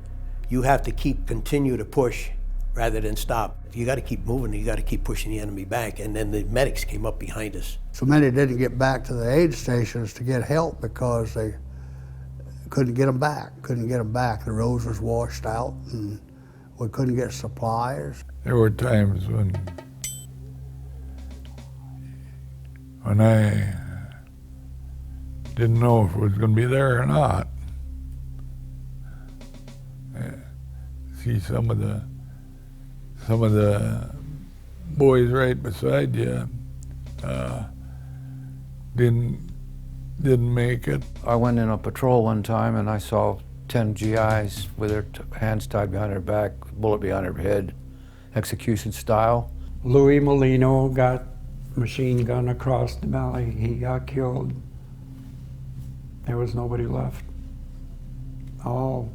you have to continue to push rather than stop. You got to keep moving, you got to keep pushing the enemy back. And then the medics came up behind us. So many didn't get back to the aid stations to get help because they couldn't get them back. The roads was washed out and we couldn't get supplies. There were times when I didn't know if it was going to be there or not. See some of the boys right beside you didn't make it. I went in a patrol one time and I saw 10 GIs with their hands tied behind their back, bullet behind their head, execution style. Louis Molino got machine gun across the belly. He got killed. There was nobody left. All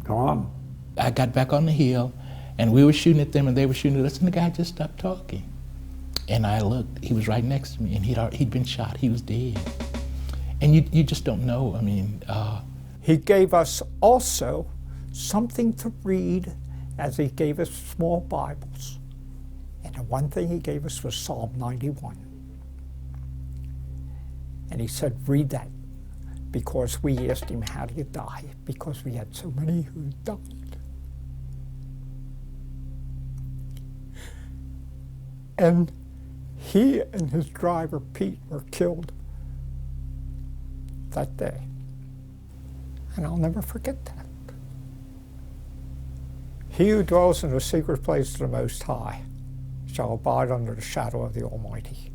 gone. I got back on the hill, and we were shooting at them, and they were shooting at us, and the guy just stopped talking. And I looked, he was right next to me, and he'd been shot, he was dead. And you just don't know, I mean. He gave us also something to read, as he gave us small Bibles. And the one thing he gave us was Psalm 91. And he said, read that, because we asked him, how do you die? Because we had so many who died. And he and his driver, Pete, were killed that day. And I'll never forget that. He who dwells in the secret place of the Most High shall abide under the shadow of the Almighty.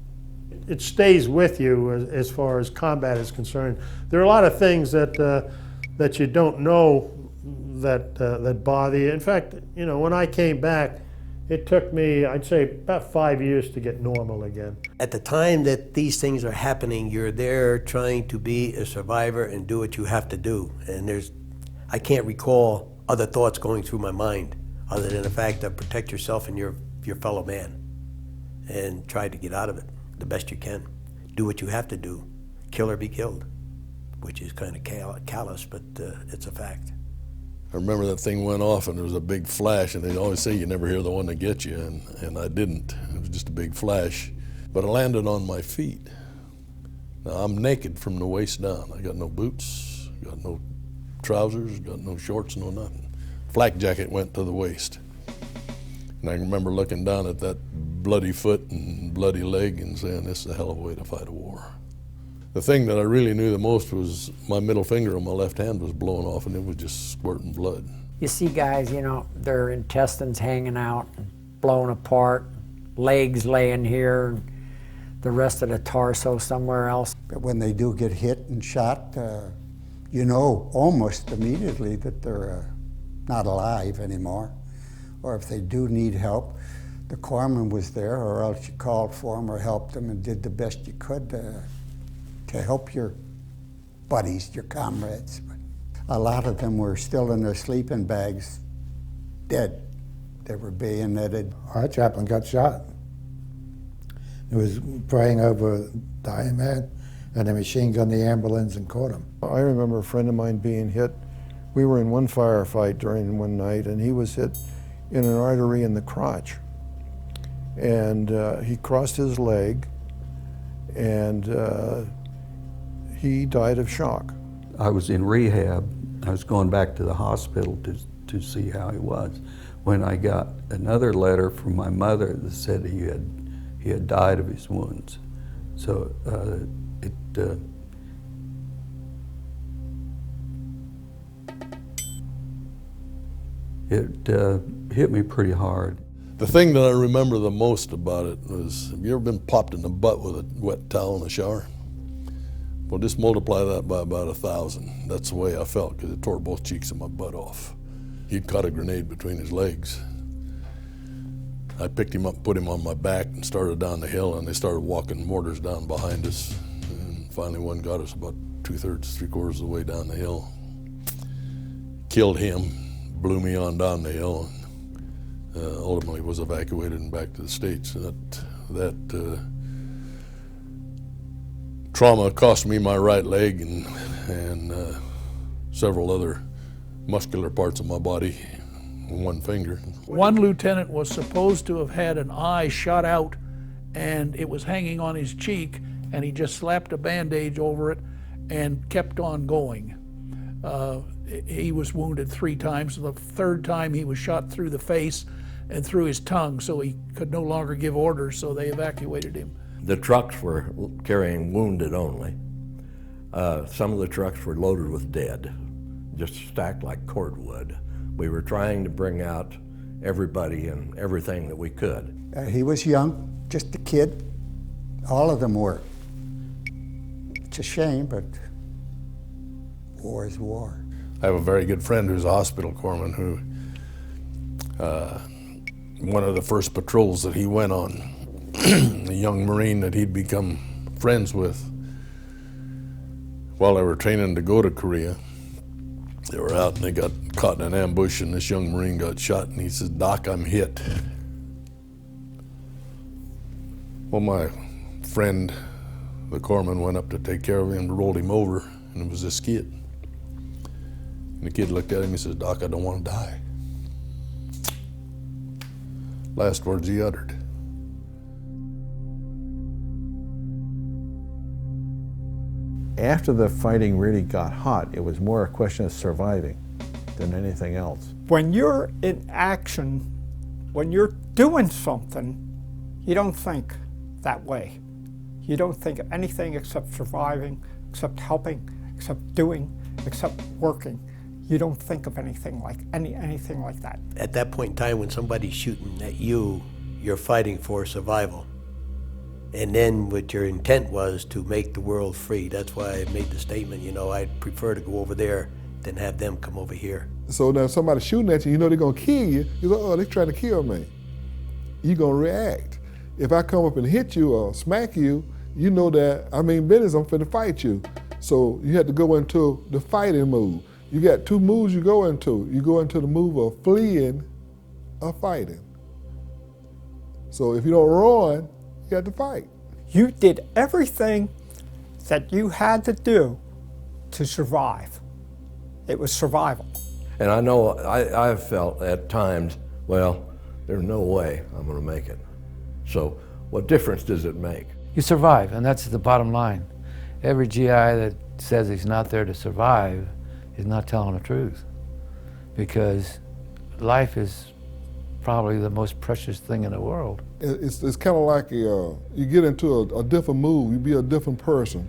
It stays with you as far as combat is concerned. There are a lot of things that you don't know that bother you. In fact, you know, when I came back, it took me, I'd say, about 5 years to get normal again. At the time that these things are happening, you're there trying to be a survivor and do what you have to do. And I can't recall other thoughts going through my mind other than the fact of protect yourself and your fellow man and try to get out of it the best you can. Do what you have to do. Kill or be killed, which is kind of callous, but it's a fact. I remember that thing went off and there was a big flash, and they always say you never hear the one that gets you, and I didn't. It was just a big flash. But I landed on my feet. Now I'm naked from the waist down. I got no boots, got no trousers, got no shorts, no nothing. Flak jacket went to the waist. And I remember looking down at that bloody foot and bloody leg and saying, this is a hell of a way to fight a war. The thing that I really knew the most was my middle finger on my left hand was blown off, and it was just squirting blood. You see guys, you know, their intestines hanging out, blown apart, legs laying here, and the rest of the torso somewhere else. But when they do get hit and shot, you know almost immediately that they're not alive anymore. Or if they do need help, the corpsman was there, or else you called for them or helped them and did the best you could to help your buddies, your comrades. But a lot of them were still in their sleeping bags, dead. They were bayoneted. Our chaplain got shot. He was praying over a dying man, and they machine gunned the ambulance and caught him. I remember a friend of mine being hit. We were in one firefight during one night, and he was hit in an artery in the crotch. And he crossed his leg, and he died of shock. I was in rehab. I was going back to the hospital to see how he was, when I got another letter from my mother that said he had died of his wounds. So it hit me pretty hard. The thing that I remember the most about it was, have you ever been popped in the butt with a wet towel in the shower? Well, just multiply that by about 1,000. That's the way I felt, because it tore both cheeks of my butt off. He'd caught a grenade between his legs. I picked him up, put him on my back, and started down the hill, and they started walking mortars down behind us. And finally one got us about 2/3, 3/4 of the way down the hill. Killed him, blew me on down the hill, and ultimately was evacuated and back to the States. And that trauma cost me my right leg and several other muscular parts of my body, one finger. One lieutenant was supposed to have had an eye shot out, and it was hanging on his cheek, and he just slapped a bandage over it and kept on going. He was wounded 3 times. The 3rd time he was shot through the face and through his tongue, so he could no longer give orders, so they evacuated him. The trucks were carrying wounded only. Some of the trucks were loaded with dead, just stacked like cordwood. We were trying to bring out everybody and everything that we could. He was young, just a kid. All of them were. It's a shame, but war is war. I have a very good friend who's a hospital corpsman who, one of the first patrols that he went on, a young Marine that he'd become friends with while they were training to go to Korea. They were out and they got caught in an ambush and this young Marine got shot and he says, "Doc, I'm hit." Well, my friend, the corpsman, went up to take care of him and rolled him over, and it was this kid. And the kid looked at him and says, "Doc, I don't want to die." Last words he uttered. After the fighting really got hot, it was more a question of surviving than anything else. When you're in action, when you're doing something, you don't think that way. You don't think of anything except surviving, except helping, except doing, except working. You don't think of anything like anything like that. At that point in time when somebody's shooting at you, you're fighting for survival. And then what your intent was to make the world free. That's why I made the statement, you know, I'd prefer to go over there than have them come over here. So now if somebody's shooting at you, you know they're gonna kill you. You go, "Oh, they're trying to kill me." You're gonna react. If I come up and hit you or smack you, you know that, I mean business, I'm finna fight you. So you have to go into the fighting move. You got two moves you go into. You go into the move of fleeing or fighting. So if you don't run, you got to fight. You did everything that you had to do to survive. It was survival. And I know I've felt at times, well, there's no way I'm going to make it. So what difference does it make? You survive, and that's the bottom line. Every GI that says he's not there to survive is not telling the truth, because life is probably the most precious thing in the world. It's kind of like you get into a different mood, you be a different person.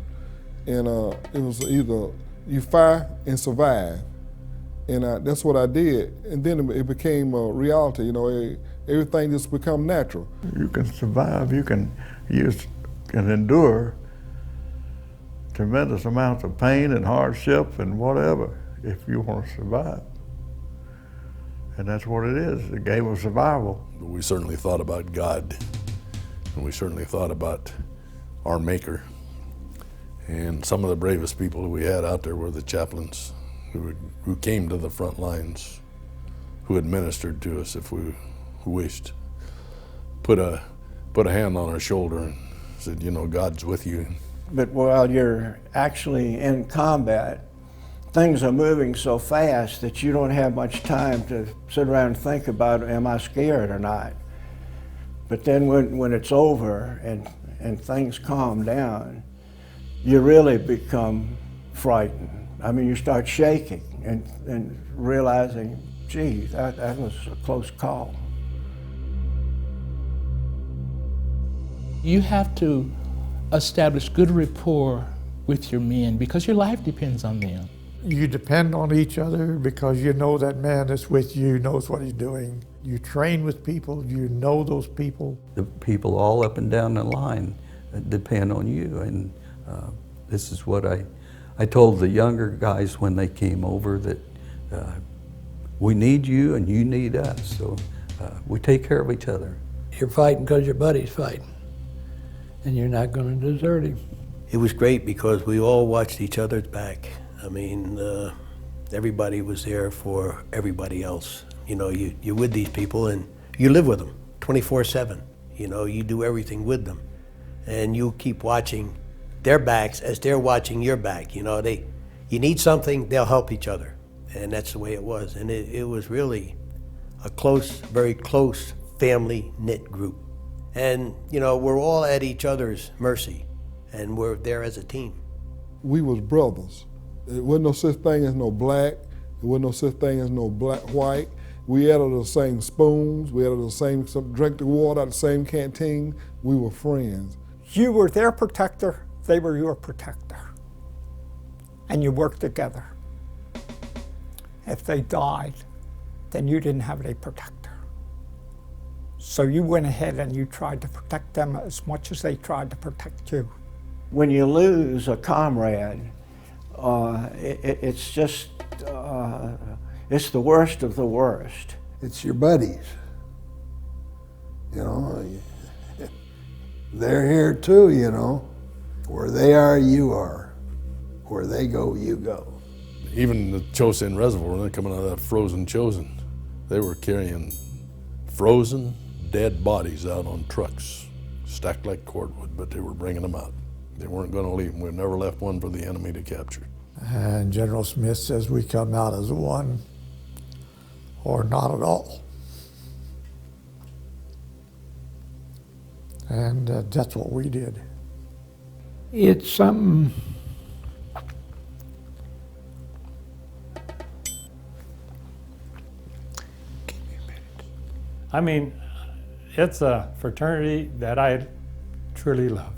And it was either you fight and survive. And that's what I did. And then it became a reality, you know, everything just become natural. You can survive, you can endure tremendous amounts of pain and hardship and whatever if you want to survive. And that's what it is, a game of survival. We certainly thought about God, and we certainly thought about our Maker. And some of the bravest people that we had out there were the chaplains who came to the front lines, who administered to us if we wished. Put a hand on our shoulder and said, you know, God's with you. But while you're actually in combat, things are moving so fast that you don't have much time to sit around and think about, am I scared or not? But then when it's over and things calm down, you really become frightened. I mean, you start shaking and realizing, gee, that was a close call. You have to establish good rapport with your men because your life depends on them. You depend on each other because you know that man that's with you knows what he's doing. You train with people, you know those people. The people all up and down the line depend on you, and this is what I told the younger guys when they came over, that we need you and you need us, so we take care of each other. You're fighting because your buddy's fighting, and you're not going to desert him. It was great because we all watched each other's back. I mean, everybody was there for everybody else. You know, you're with these people and you live with them 24/7. You know, you do everything with them. And you keep watching their backs as they're watching your back. You know, you need something, they'll help each other. And that's the way it was. And it was really a close, very close family knit group. And, you know, we're all at each other's mercy and we're there as a team. We was brothers. There wasn't no such thing as no black. There wasn't no such thing as no white. We ate out of the same spoons. We ate out of the same, drank the water out of the same canteen. We were friends. You were their protector, they were your protector. And you worked together. If they died, then you didn't have any protector. So you went ahead and you tried to protect them as much as they tried to protect you. When you lose a comrade, it's just it's the worst of the worst. It's your buddies. You know, they're here too, you know. Where they are, you are. Where they go, you go. Even the Chosin Reservoir, when they're coming out of that frozen Chosin, they were carrying frozen, dead bodies out on trucks, stacked like cordwood, but they were bringing them out. They weren't going to leave them. We never left one for the enemy to capture. And General Smith says we come out as one or not at all. And that's what we did. It's something I mean, it's a fraternity that I truly love.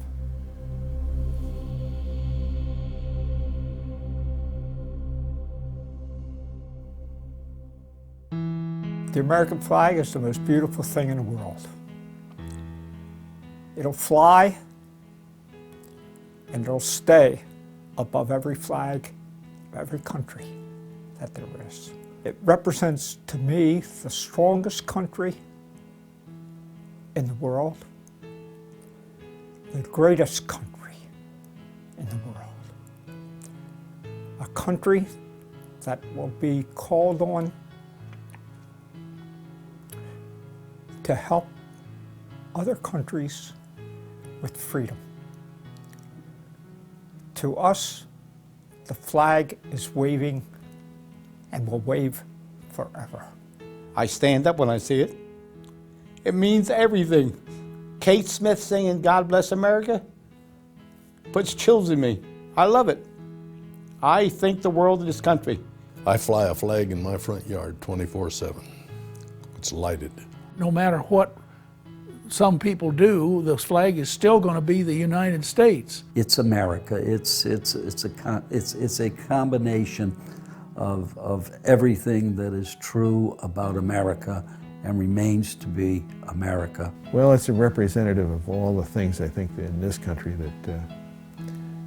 The American flag is the most beautiful thing in the world. It'll fly and it'll stay above every flag of every country that there is. It represents to me the strongest country in the world, the greatest country in the world. A country that will be called on to help other countries with freedom. To us, the flag is waving and will wave forever. I stand up when I see it. It means everything. Kate Smith singing God Bless America puts chills in me. I love it. I think the world of this country. I fly a flag in my front yard 24/7. It's lighted. No matter what some people do, the flag is still going to be the United States. It's America. It's a combination of everything that is true about America and remains to be America. Well, it's a representative of all the things I think in this country that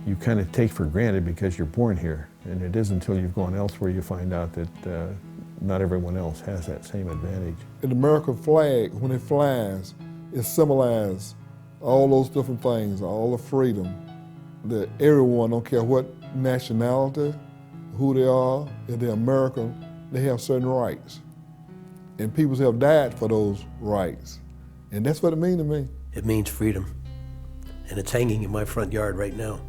you kind of take for granted because you're born here. And it isn't until you've gone elsewhere you find out that not everyone else has that same advantage. The American flag, when it flies, it symbolizes all those different things, all the freedom that everyone, don't care what nationality, who they are, if they're American, they have certain rights. And people have died for those rights. And that's what it means to me. It means freedom. And it's hanging in my front yard right now.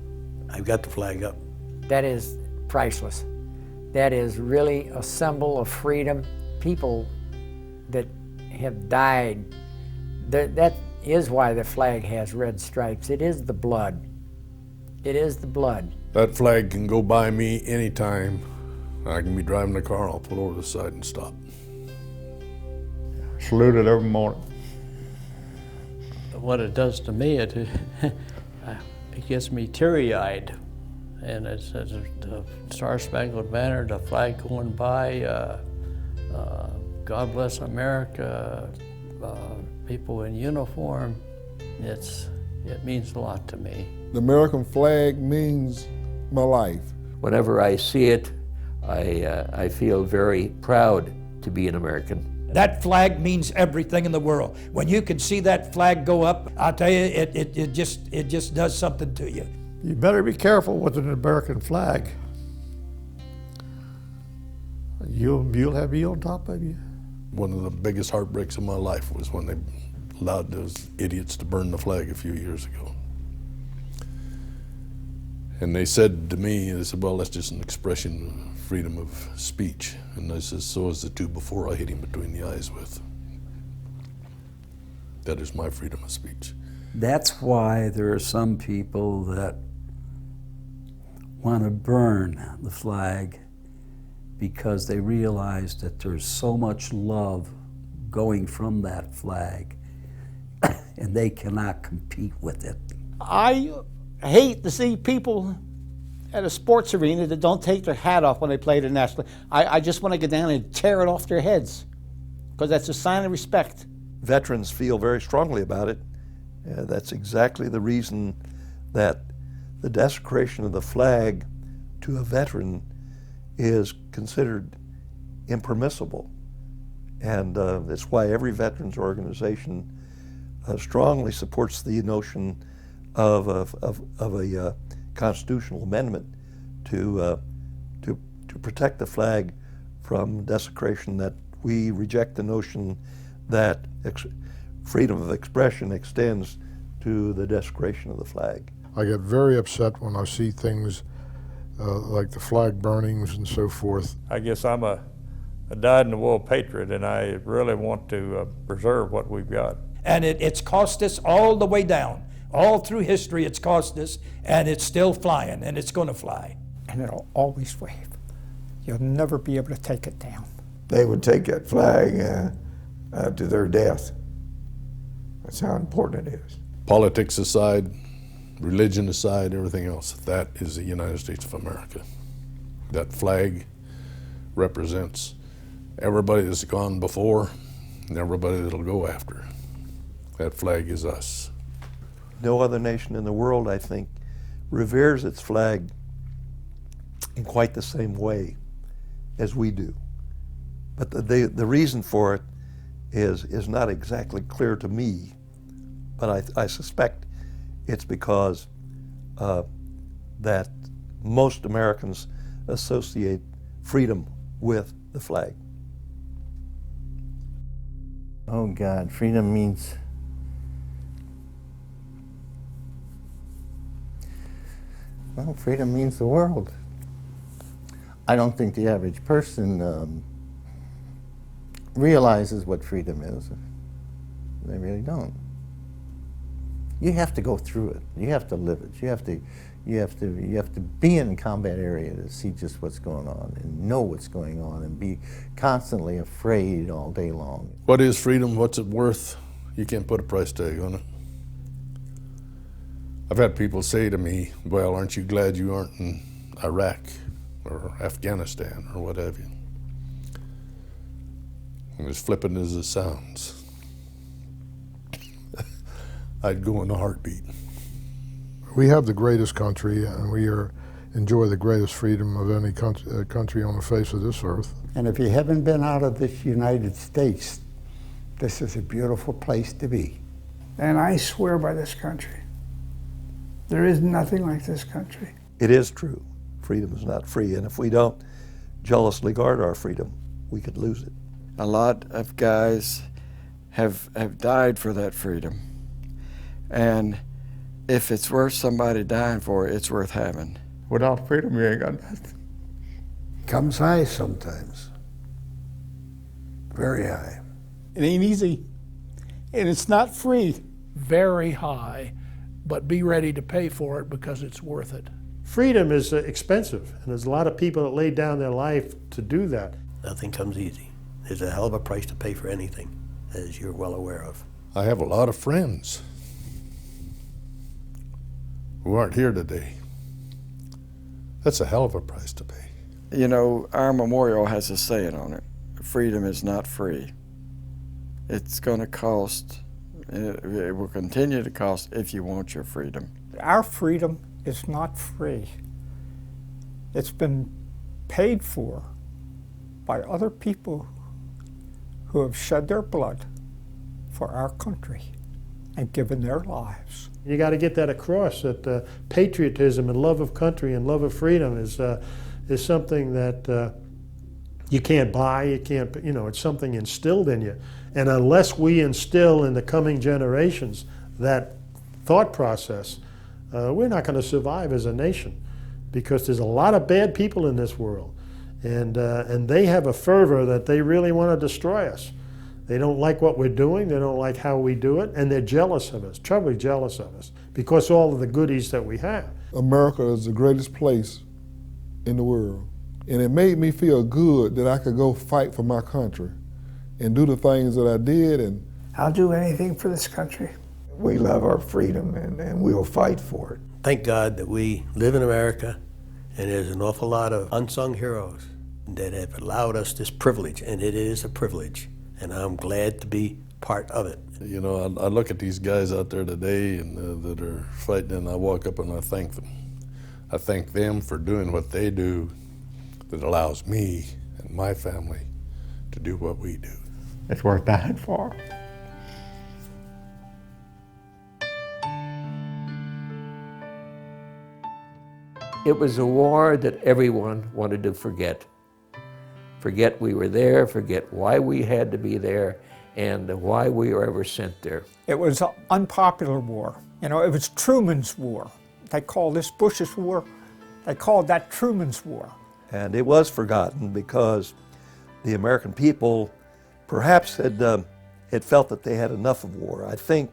I've got the flag up. That is priceless. That is really a symbol of freedom. People that have died, that is why the flag has red stripes. It is the blood. It is the blood. That flag can go by me anytime. I can be driving the car, I'll pull over the side and stop. Salute it every morning. What it does to me, it gets me teary-eyed. And it's the Star-Spangled Banner, the flag going by, God Bless America, people in uniform. It means a lot to me. The American flag means my life. Whenever I see it, I feel very proud to be an American. That flag means everything in the world. When you can see that flag go up, I'll tell you, it just does something to you. You better be careful with an American flag. You'll have me on top of you. One of the biggest heartbreaks of my life was when they allowed those idiots to burn the flag a few years ago. And they said to me, they said, well, that's just an expression of freedom of speech. And I said, so is the two before I hit him between the eyes with. That is my freedom of speech. That's why there are some people that want to burn the flag because they realize that there's so much love going from that flag and they cannot compete with it. I hate to see people at a sports arena that don't take their hat off when they play the national. I just want to get down and tear it off their heads because that's a sign of respect. Veterans feel very strongly about it. That's exactly the reason that the desecration of the flag to a veteran is considered impermissible. And that's why every veterans organization strongly supports the notion of a constitutional amendment to protect the flag from desecration, that we reject the notion that freedom of expression extends to the desecration of the flag. I get very upset when I see things like the flag burnings and so forth. I guess I'm a dyed-in-the-wool patriot, and I really want to preserve what we've got. And it's cost us all the way down. All through history it's cost us, and it's still flying, and it's going to fly. And it'll always wave. You'll never be able to take it down. They would take that flag to their death. That's how important it is. Politics aside, religion aside, everything else, that is the United States of America. That flag represents everybody that's gone before and everybody that'll go after. That flag is us. No other nation in the world, I think, reveres its flag in quite the same way as we do. But the reason for it is not exactly clear to me, but I suspect it's because that most Americans associate freedom with the flag. Oh God, freedom means freedom means the world. I don't think the average person realizes what freedom is. They really don't. You have to go through it. You have to live it. You have to be in a combat area to see just what's going on and know what's going on and be constantly afraid all day long. What is freedom? What's it worth? You can't put a price tag on it. I've had people say to me, well, aren't you glad you aren't in Iraq or Afghanistan or what have you? And as flippant as it sounds, I'd go in a heartbeat. We have the greatest country, and we enjoy the greatest freedom of any country on the face of this earth. And if you haven't been out of this United States, this is a beautiful place to be. And I swear by this country. There is nothing like this country. It is true. Freedom is not free, and if we don't jealously guard our freedom, we could lose it. A lot of guys have died for that freedom. And if it's worth somebody dying for, it's worth having. Without freedom, you ain't got nothing. Comes high sometimes. Very high. It ain't easy, and it's not free. Very high, but be ready to pay for it because it's worth it. Freedom is expensive, and there's a lot of people that lay down their life to do that. Nothing comes easy. There's a hell of a price to pay for anything, as you're well aware of. I have a lot of friends who aren't here today. That's a hell of a price to pay. You know, our memorial has a saying on it: freedom is not free. It's going to cost, it will continue to cost if you want your freedom. Our freedom is not free. It's been paid for by other people who have shed their blood for our country and given their lives. You got to get that across, that patriotism and love of country and love of freedom is something that you can't buy, it's something instilled in you. And unless we instill in the coming generations that thought process, we're not going to survive as a nation, because there's a lot of bad people in this world, and they have a fervor that they really want to destroy us. They don't like what we're doing, they don't like how we do it, and they're jealous of us, trebly jealous of us, because all of the goodies that we have. America is the greatest place in the world. And it made me feel good that I could go fight for my country and do the things that I did. And I'll do anything for this country. We love our freedom, and we'll fight for it. Thank God that we live in America, and there's an awful lot of unsung heroes that have allowed us this privilege, and it is a privilege, and I'm glad to be part of it. You know, I look at these guys out there today and that are fighting, and I walk up and I thank them. I thank them for doing what they do that allows me and my family to do what we do. It's worth dying for. It was a war that everyone wanted to forget. Forget we were there, forget why we had to be there, and why we were ever sent there. It was an unpopular war. You know, it was Truman's war. They call this Bush's war. They called that Truman's war. And it was forgotten because the American people perhaps had felt that they had enough of war. I think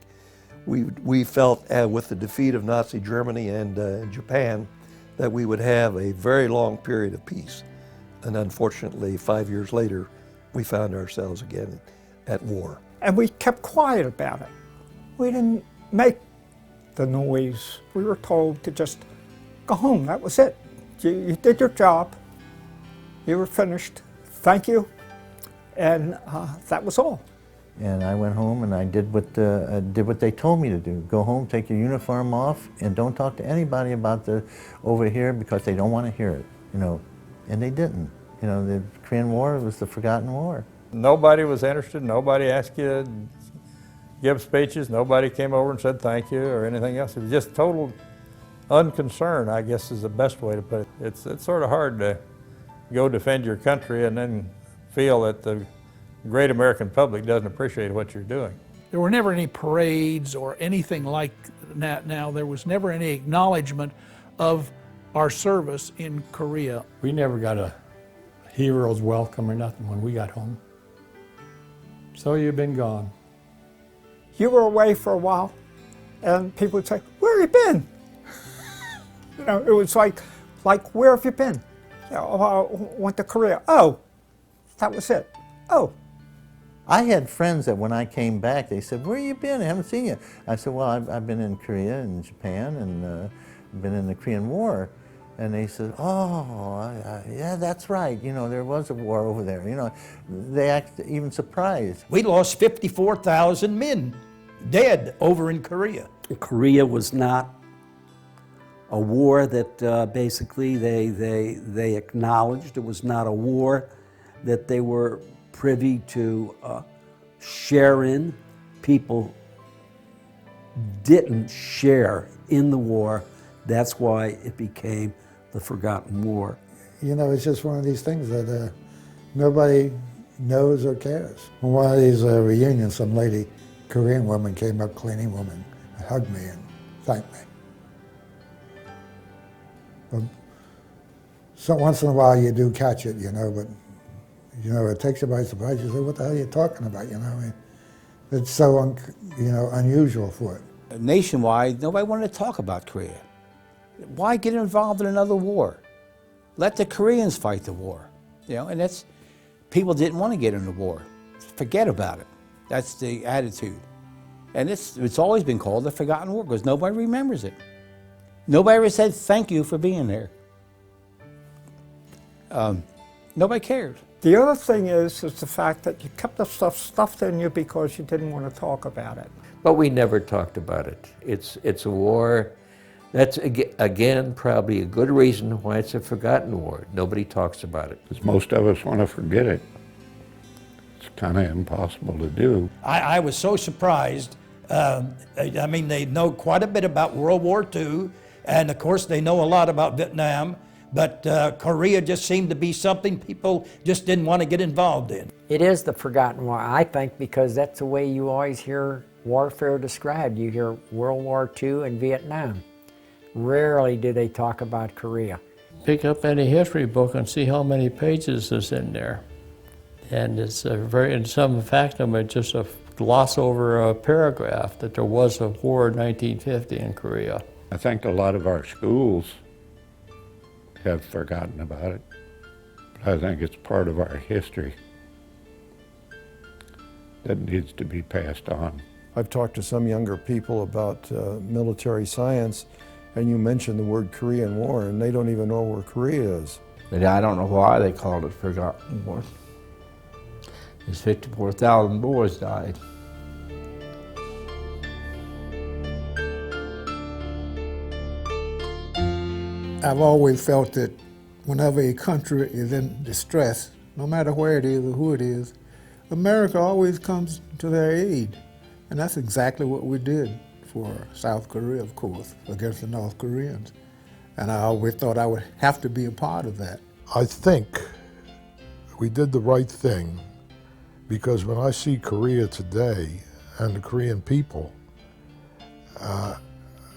we felt with the defeat of Nazi Germany and Japan that we would have a very long period of peace. And unfortunately, 5 years later, we found ourselves again at war. And we kept quiet about it. We didn't make the noise. We were told to just go home. That was it. You did your job. You were finished. Thank you. And that was all. And I went home and I did what they told me to do. Go home, take your uniform off, and don't talk to anybody about over here because they don't want to hear it. You know, and they didn't. You know, the Korean War was the forgotten war. Nobody was interested. Nobody asked you to give speeches. Nobody came over and said thank you or anything else. It was just total unconcern, I guess is the best way to put it. It's sort of hard to go defend your country and then feel that the great American public doesn't appreciate what you're doing. There were never any parades or anything like that now. There was never any acknowledgement of our service in Korea. We never got a hero's welcome or nothing when we got home. So you've been gone. You were away for a while, and people would say, "Where have you been?" You know, it was like, "Where have you been?" You know, I went to Korea. Oh, that was it. Oh. I had friends that when I came back, they said, "Where you been? I haven't seen you." I said, "Well, I've been in Korea and Japan and been in the Korean War." And they said, "Oh, yeah, that's right. You know, there was a war over there." You know, they acted even surprised. We lost 54,000 men dead over in Korea. Korea was not a war that basically they acknowledged. It was not a war that they were privy to share in. People didn't share in the war. That's why it became the forgotten war. You know, it's just one of these things that nobody knows or cares. On one of these reunions, some lady, Korean woman, came up, cleaning woman, and hugged me and thanked me. But so once in a while you do catch it, you know, but you know, it takes you by surprise. You say, "What the hell are you talking about?" You know, I mean, it's so unusual for it. Nationwide, nobody wanted to talk about Korea. Why get involved in another war? Let the Koreans fight the war. You know, and that's, people didn't want to get into war. Forget about it. That's the attitude. And it's always been called the forgotten war because nobody remembers it. Nobody ever said thank you for being there. Nobody cared. The other thing is the fact that you kept the stuff stuffed in you because you didn't want to talk about it. But we never talked about it. It's a war. That's, again, probably a good reason why it's a forgotten war. Nobody talks about it. Because most of us want to forget it. It's kind of impossible to do. I was so surprised. I mean, they know quite a bit about World War II, and of course they know a lot about Vietnam, but Korea just seemed to be something people just didn't want to get involved in. It is the forgotten war, I think, because that's the way you always hear warfare described. You hear World War II and Vietnam. Rarely do they talk about Korea. Pick up any history book and see how many pages is in there. And it's in some fact of it, just a gloss over a paragraph that there was a war in 1950 in Korea. I think a lot of our schools have forgotten about it. But I think it's part of our history that needs to be passed on. I've talked to some younger people about military science, and you mentioned the word Korean War, and they don't even know where Korea is. But I don't know why they called it forgotten war. There's 54,000 boys died. I've always felt that whenever a country is in distress, no matter where it is or who it is, America always comes to their aid. And that's exactly what we did for South Korea, of course, against the North Koreans. And I always thought I would have to be a part of that. I think we did the right thing, because when I see Korea today and the Korean people,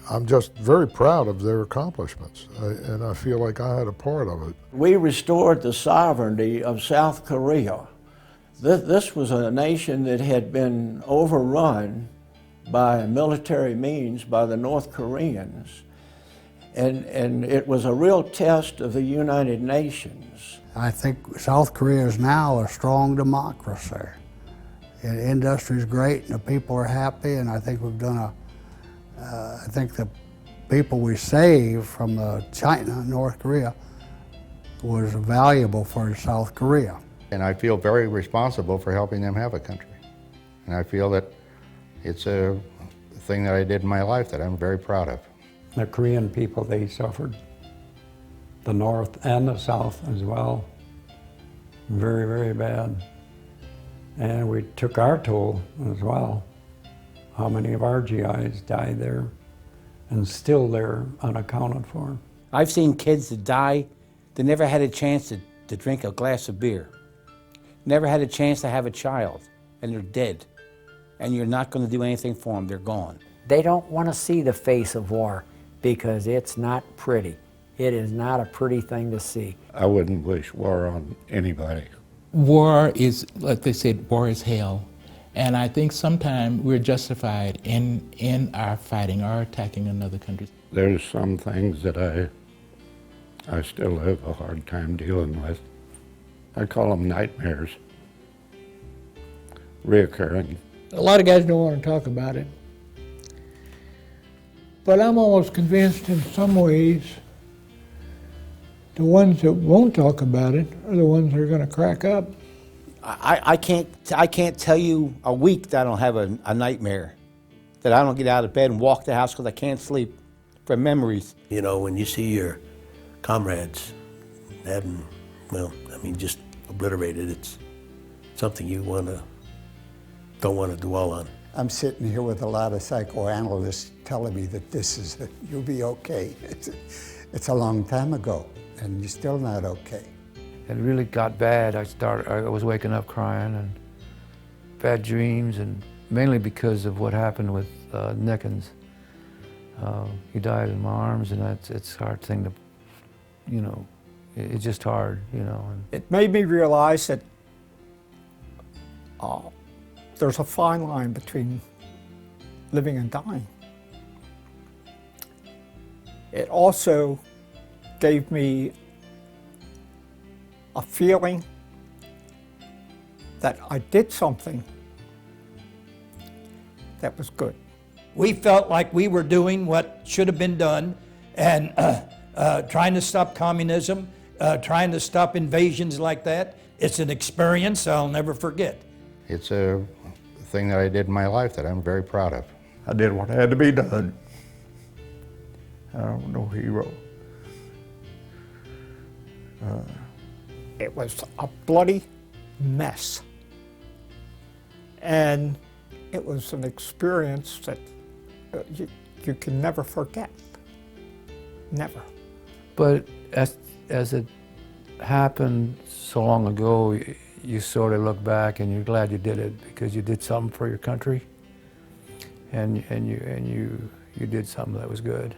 I'm just very proud of their accomplishments, and I feel like I had a part of it. We restored the sovereignty of South Korea. This was a nation that had been overrun by military means by the North Koreans, and it was a real test of the United Nations. I think South Korea is now a strong democracy. The industry is great and the people are happy, and I think we've done I think the people we saved from China, North Korea, was valuable for South Korea. And I feel very responsible for helping them have a country. And I feel that it's a thing that I did in my life that I'm very proud of. The Korean people, they suffered. The North and the South as well. Very, very bad. And we took our toll as well. How many of our GIs died there, and still they're unaccounted for. I've seen kids that die, they never had a chance to drink a glass of beer. Never had a chance to have a child, and they're dead. And you're not going to do anything for them, they're gone. They don't want to see the face of war because it's not pretty. It is not a pretty thing to see. I wouldn't wish war on anybody. War is, like they said, war is hell. And I think sometimes we're justified in our fighting or attacking another country. There's some things that I still have a hard time dealing with. I call them nightmares, reoccurring. A lot of guys don't want to talk about it. But I'm almost convinced in some ways the ones that won't talk about it are the ones that are going to crack up. I can't tell you a week that I don't have a nightmare, that I don't get out of bed and walk the house because I can't sleep for memories. You know, when you see your comrades having, well, I mean, just obliterated, it's something you don't want to dwell on. I'm sitting here with a lot of psychoanalysts telling me that you'll be okay. It's a long time ago, and you're still not okay. It really got bad. I was waking up crying and bad dreams, and mainly because of what happened with Nickens. He died in my arms, and it's a hard thing to, you know, it's just hard, you know. It made me realize that there's a fine line between living and dying. It also gave me a feeling that I did something that was good. We felt like we were doing what should have been done, and trying to stop communism, trying to stop invasions like that. It's an experience I'll never forget. It's a thing that I did in my life that I'm very proud of. I did what had to be done. I'm no hero. It was a bloody mess. And it was an experience that you can never forget. Never. But as it happened so long ago, you sort of look back and you're glad you did it because you did something for your country, and you did something that was good.